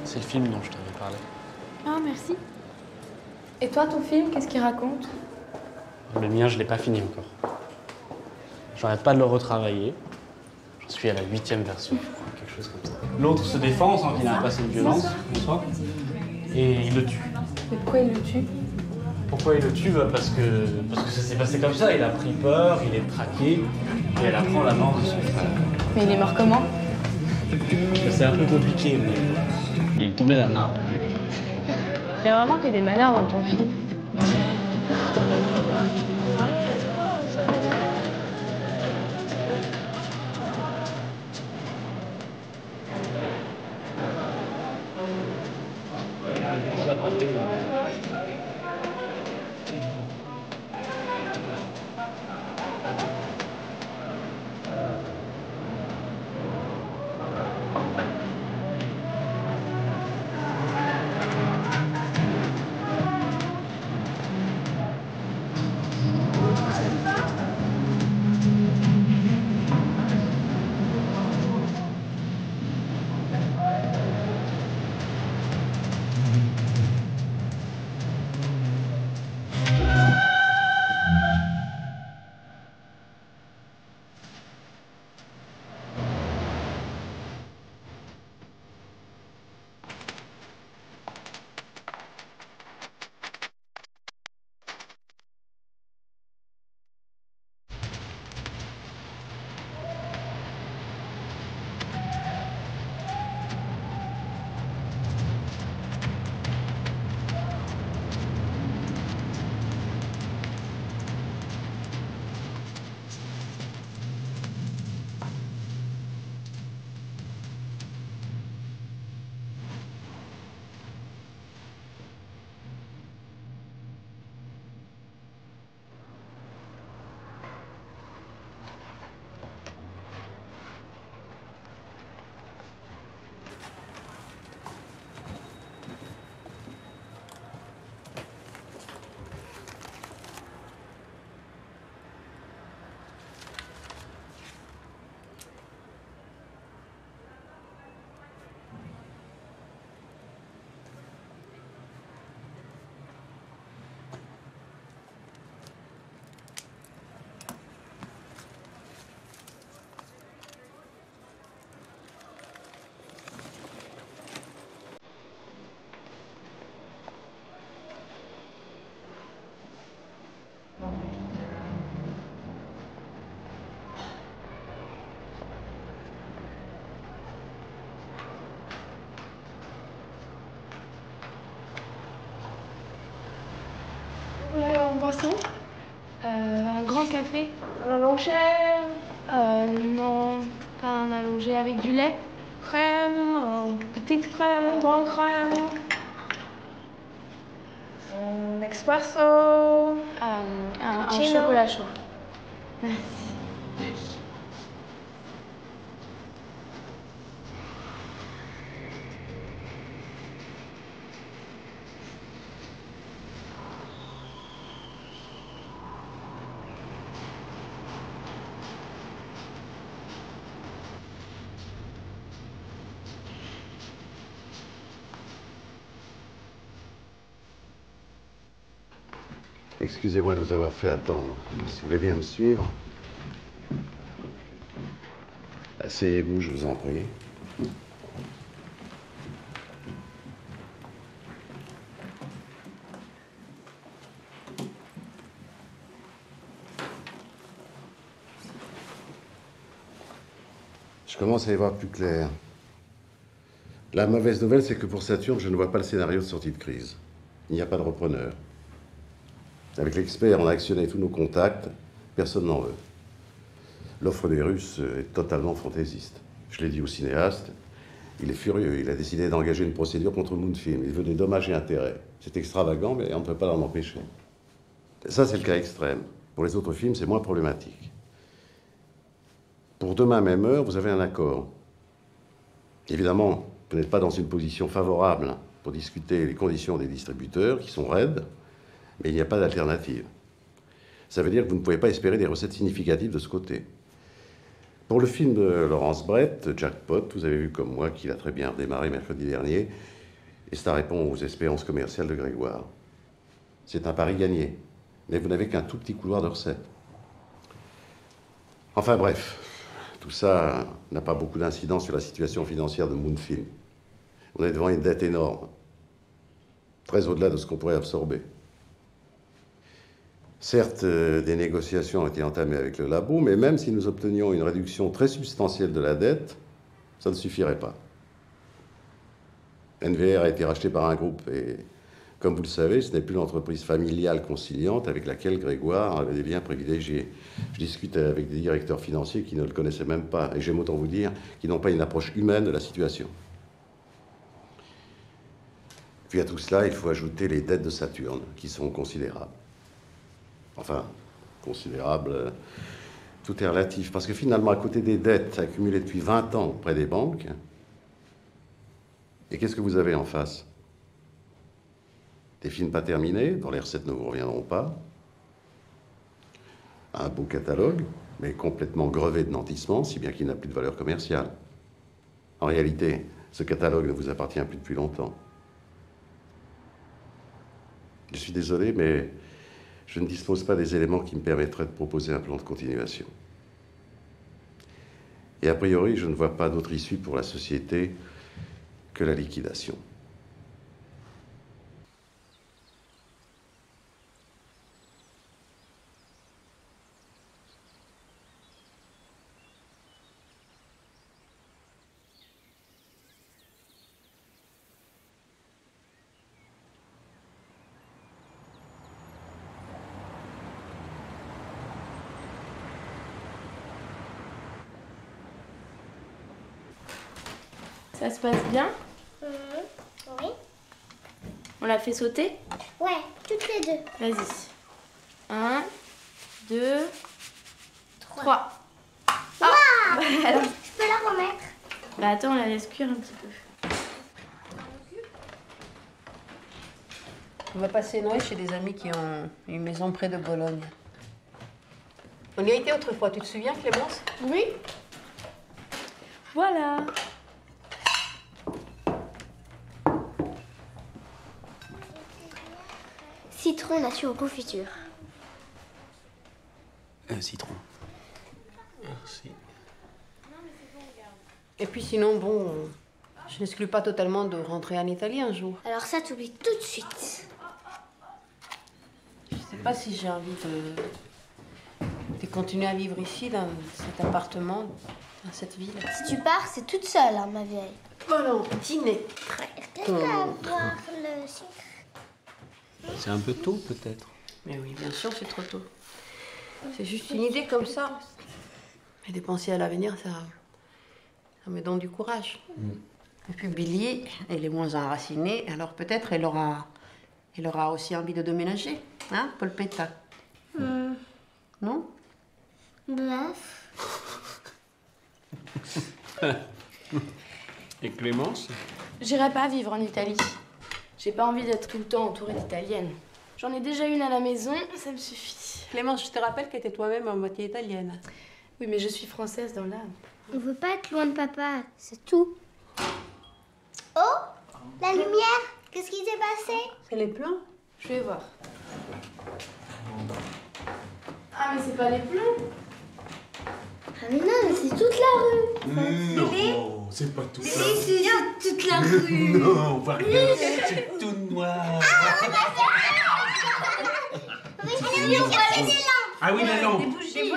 Speaker 20: C'est le film dont je t'avais parlé.
Speaker 7: Ah, merci. Et toi, ton film, qu'est-ce qu'il raconte?
Speaker 20: Le mien, je l'ai pas fini encore. J'arrête pas de le retravailler. J'en suis à la 8e version, je crois, quelque chose comme ça. L'autre se défend sans qu'il ait un passé de violence, bonsoir, et il le tue.
Speaker 7: Et pourquoi il le tue?
Speaker 20: Pourquoi il le tue? Parce que ça s'est passé comme ça. Il a pris peur, il est traqué, et elle apprend la mort de son frère.
Speaker 7: Mais il est mort comment?
Speaker 20: C'est un peu compliqué, mais il est tombé d'un arbre.
Speaker 7: Il y a vraiment que des malheurs dans ton film.
Speaker 1: En boisson? Un grand café. Un allongé? Non, pas un allongé avec du lait. Crème, petite crème, grande crème. Un espresso. Un chocolat chaud. Merci.
Speaker 22: Excusez-moi de vous avoir fait attendre. Si vous voulez bien me suivre. Asseyez-vous, je vous en prie.
Speaker 11: Je commence à y voir plus clair. La mauvaise nouvelle, c'est que pour Saturne, je ne vois pas le scénario de sortie de crise. Il n'y a pas de repreneur. Avec l'expert, on a actionné tous nos contacts, personne n'en veut. L'offre des Russes est totalement fantaisiste. Je l'ai dit au cinéaste, il est furieux, il a décidé d'engager une procédure contre Moonfilm. Il veut des dommages et intérêts. C'est extravagant, mais on ne peut pas l'en empêcher. Ça, c'est le cas extrême. Pour les autres films, c'est moins problématique. Pour demain, même heure, vous avez un accord. Évidemment, vous n'êtes pas dans une position favorable pour discuter les conditions des distributeurs, qui sont raides, mais il n'y a pas d'alternative. Ça veut dire que vous ne pouvez pas espérer des recettes significatives de ce côté. Pour le film de Laurence Brett, Jackpot, vous avez vu comme moi qu'il a très bien redémarré mercredi dernier, et ça répond aux espérances commerciales de Grégoire. C'est un pari gagné, mais vous n'avez qu'un tout petit couloir de recettes. Enfin bref, tout ça n'a pas beaucoup d'incidence sur la situation financière de Moonfilm. On est devant une dette énorme, très au-delà de ce qu'on pourrait absorber. Certes, des négociations ont été entamées avec le labo, mais même si nous obtenions une réduction très substantielle de la dette, ça ne suffirait pas. NVR a été racheté par un groupe et, comme vous le savez, ce n'est plus l'entreprise familiale conciliante avec laquelle Grégoire avait des liens privilégiés. Je discute avec des directeurs financiers qui ne le connaissaient même pas, et j'aime autant vous dire qu'ils n'ont pas une approche humaine de la situation. Puis à tout cela, il faut ajouter les dettes de Saturne, qui sont considérables. Enfin, considérable, tout est relatif. Parce que finalement, à côté des dettes accumulées depuis 20 ans auprès des banques, et qu'est-ce que vous avez en face? Des films pas terminés, dont les recettes ne vous reviendront pas. Un beau catalogue, mais complètement grevé de nantissements, si bien qu'il n'a plus de valeur commerciale. En réalité, ce catalogue ne vous appartient plus depuis longtemps. Je suis désolé, mais je ne dispose pas des éléments qui me permettraient de proposer un plan de continuation. Et a priori, je ne vois pas d'autre issue pour la société que la liquidation.
Speaker 7: Ça se passe bien?
Speaker 4: Oui.
Speaker 7: On l'a fait sauter?
Speaker 4: Ouais, toutes les deux.
Speaker 7: Vas-y. 1, 2, 3.
Speaker 4: Ah,
Speaker 7: alors...
Speaker 4: Je peux la remettre?
Speaker 7: Bah attends, on la laisse cuire un petit peu.
Speaker 5: On va passer Noël chez des amis qui ont une maison près de Bologne. On y a été autrefois, tu te souviens, Clémence?
Speaker 7: Oui. Voilà.
Speaker 4: Citron nature aux confitures.
Speaker 20: Citron. Merci.
Speaker 5: Et puis sinon, bon, je n'exclus pas totalement de rentrer en Italie un jour.
Speaker 4: Alors ça, t'oublies tout de suite.
Speaker 5: Je sais pas si j'ai envie de continuer à vivre ici, dans cet appartement, dans cette ville.
Speaker 4: Si tu pars, c'est toute seule, hein, ma vieille.
Speaker 5: Oh non, dîner.
Speaker 4: Peut-être avoir le sucre.
Speaker 20: C'est un peu tôt, peut-être.
Speaker 5: Mais oui, bien sûr, c'est trop tôt. C'est juste une idée comme ça. Mais de penser à l'avenir, ça me donne du courage. Et puis Billy, elle est moins enracinée, alors peut-être elle aura aussi envie de déménager, hein, Polpetta? Non?
Speaker 4: Bref.
Speaker 20: Et Clémence?
Speaker 7: J'irai pas vivre en Italie. J'ai pas envie d'être tout le temps entourée d'Italiennes. J'en ai déjà une à la maison, ça me suffit.
Speaker 5: Clémence, je te rappelle que t'es toi-même à moitié italienne.
Speaker 7: Oui, mais je suis française dans l'âme.
Speaker 4: On veut pas être loin de papa, c'est tout. Oh, la lumière, qu'est-ce qui s'est passé?
Speaker 5: C'est les plans?
Speaker 7: Je vais voir. Ah, mais c'est pas les plans.
Speaker 4: Ah mais non, mais c'est toute la rue.
Speaker 18: Non, c'est pas tout ça.
Speaker 4: C'est toute la rue.
Speaker 18: Non, regarde, c'est tout noir.
Speaker 4: Mais on voit les lampes.
Speaker 17: Ah oui, la lampe.
Speaker 7: Des bougies. Des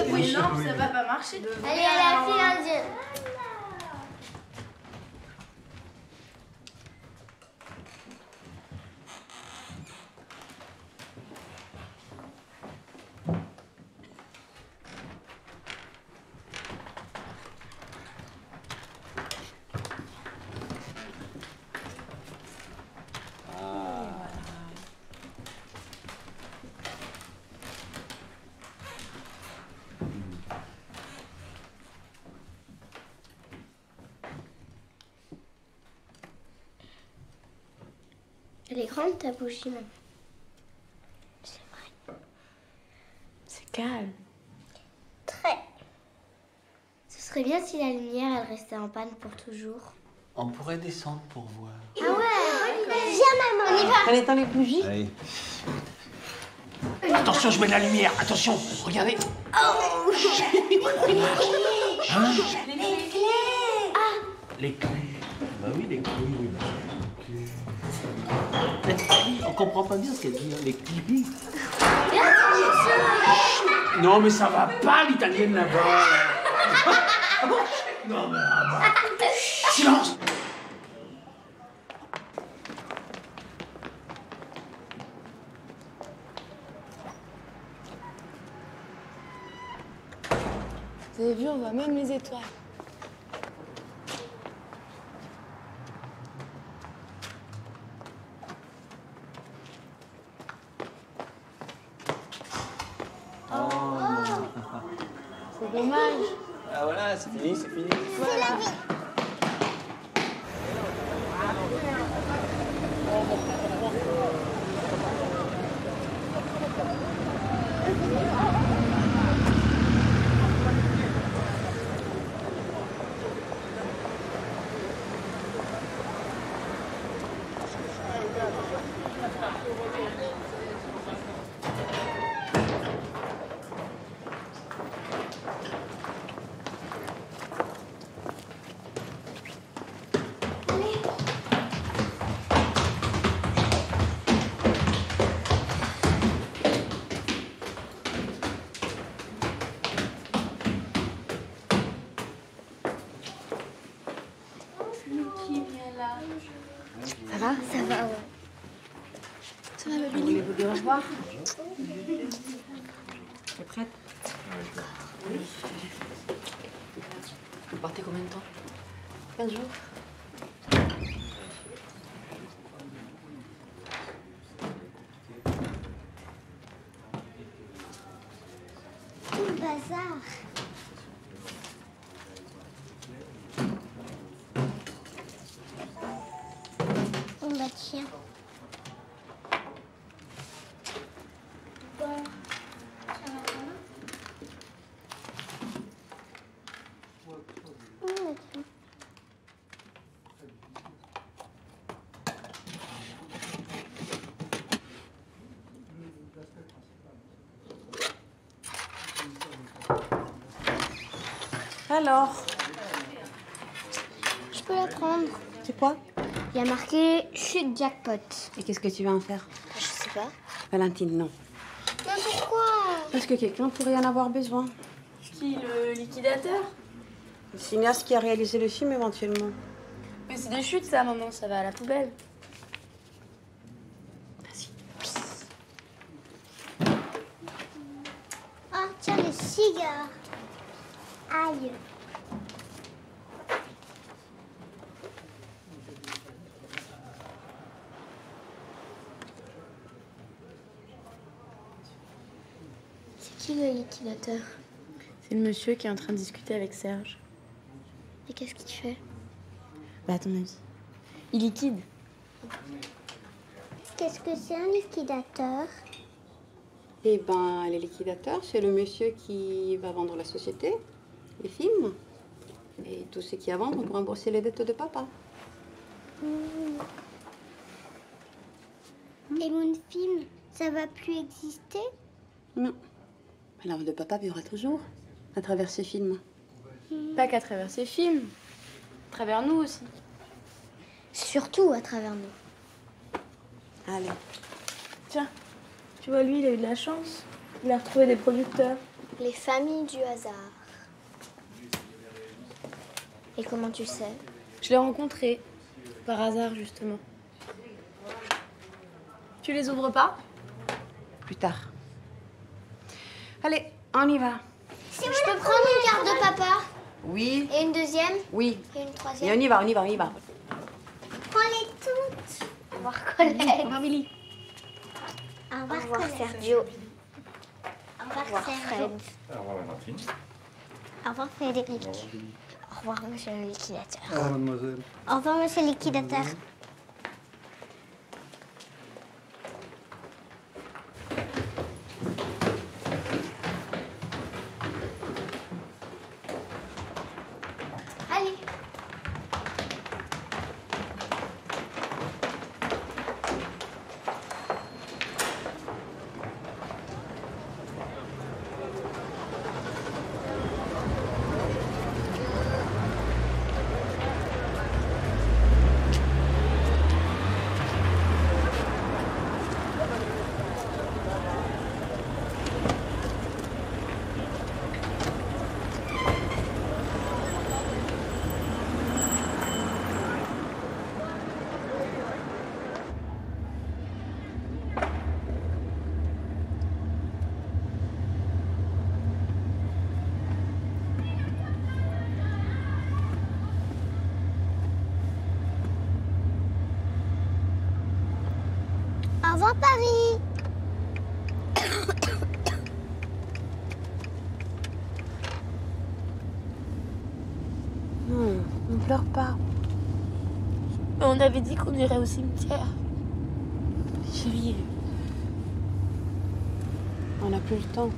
Speaker 7: bougies. Une lampe, ça va pas marcher.
Speaker 4: Allez, à la fille indienne. Elle est grande ta bougie, même. C'est vrai.
Speaker 7: C'est calme.
Speaker 4: Très. Ce serait bien si la lumière, elle restait en panne pour toujours.
Speaker 12: On pourrait descendre pour voir.
Speaker 4: Ah ouais, viens maman, on y va.
Speaker 2: Elle éteint les bougies.
Speaker 12: Allez.
Speaker 17: Attention, je mets de la lumière. Attention, regardez.
Speaker 4: Oh.
Speaker 17: Hein?
Speaker 4: Les clés. Ah.
Speaker 17: Les clés. Bah oui, les clés. Oui. On comprend pas bien ce qu'elle dit, hein, les clés. Non, mais ça va pas, l'italienne là-bas. Non, mais là-bas. Silence.
Speaker 7: Vous avez vu, on voit même les étoiles. C'est dommage.
Speaker 12: Ah voilà, c'est fini, c'est fini.
Speaker 4: C'est la vie.
Speaker 7: Ça va?
Speaker 4: Ça va, ouais.
Speaker 7: Ça va, Babili?
Speaker 2: Voulez-vous dire au revoir? T'es prête? Oui. Vous partez combien de temps? 15 jours.
Speaker 4: Tout le bazar. On va tiens.
Speaker 2: Alors,
Speaker 4: Je peux la prendre.
Speaker 2: c'est quoi?
Speaker 4: Il y a marqué chute jackpot.
Speaker 2: Et qu'est-ce que tu vas en faire?
Speaker 4: Je sais pas.
Speaker 2: Valentine, non.
Speaker 4: Mais pourquoi?
Speaker 2: Parce que quelqu'un pourrait en avoir besoin.
Speaker 7: Qui, le liquidateur?
Speaker 2: Le cinéaste qui a réalisé le film, éventuellement.
Speaker 7: Mais c'est des chutes, ça, maman, ça va à la poubelle.
Speaker 4: Ah, tiens, les cigares. Aïe. C'est qui le liquidateur?
Speaker 7: C'est le monsieur qui est en train de discuter avec Serge.
Speaker 4: Et qu'est-ce qu'il fait?
Speaker 7: Bah, à ton avis? Il liquide.
Speaker 4: Qu'est-ce que c'est un liquidateur?
Speaker 2: Eh ben, les liquidateurs, c'est le monsieur qui va vendre la société, les films, et tout ce qu'il y a à vendre pour rembourser les dettes de papa.
Speaker 4: Et mon film, ça va plus exister?
Speaker 2: Non. Alors, de papa vivra toujours à travers ces films.
Speaker 7: Pas qu'à travers ses films, à travers nous aussi.
Speaker 4: Surtout à travers nous.
Speaker 2: Allez.
Speaker 7: Tiens, tu vois, lui, il a eu de la chance. Il a retrouvé des producteurs.
Speaker 4: Les familles du hasard. Et comment tu sais?
Speaker 7: Je l'ai rencontré. Par hasard, justement. Tu les ouvres pas?
Speaker 5: Plus tard. Allez, on y va.
Speaker 4: Je peux prendre une carte de papa?
Speaker 5: Oui.
Speaker 4: Et une deuxième?
Speaker 5: Oui.
Speaker 4: Et une
Speaker 5: Et
Speaker 4: troisième?
Speaker 5: on y va, on y va, on y va.
Speaker 4: Prends-les toutes. Au revoir, Colette.
Speaker 5: Au revoir, Billy.
Speaker 4: Au revoir, Sergio. Au revoir, Fred.
Speaker 8: Au revoir, Valentine.
Speaker 4: Au revoir, Frédéric. Au revoir, monsieur le liquidateur.
Speaker 8: Au revoir, mademoiselle.
Speaker 4: Au revoir, monsieur le liquidateur. Allez. Au revoir, Paris.
Speaker 7: Non, on pleure pas. Mais on avait dit qu'on irait au cimetière.
Speaker 5: Chérie, on n'a plus le temps.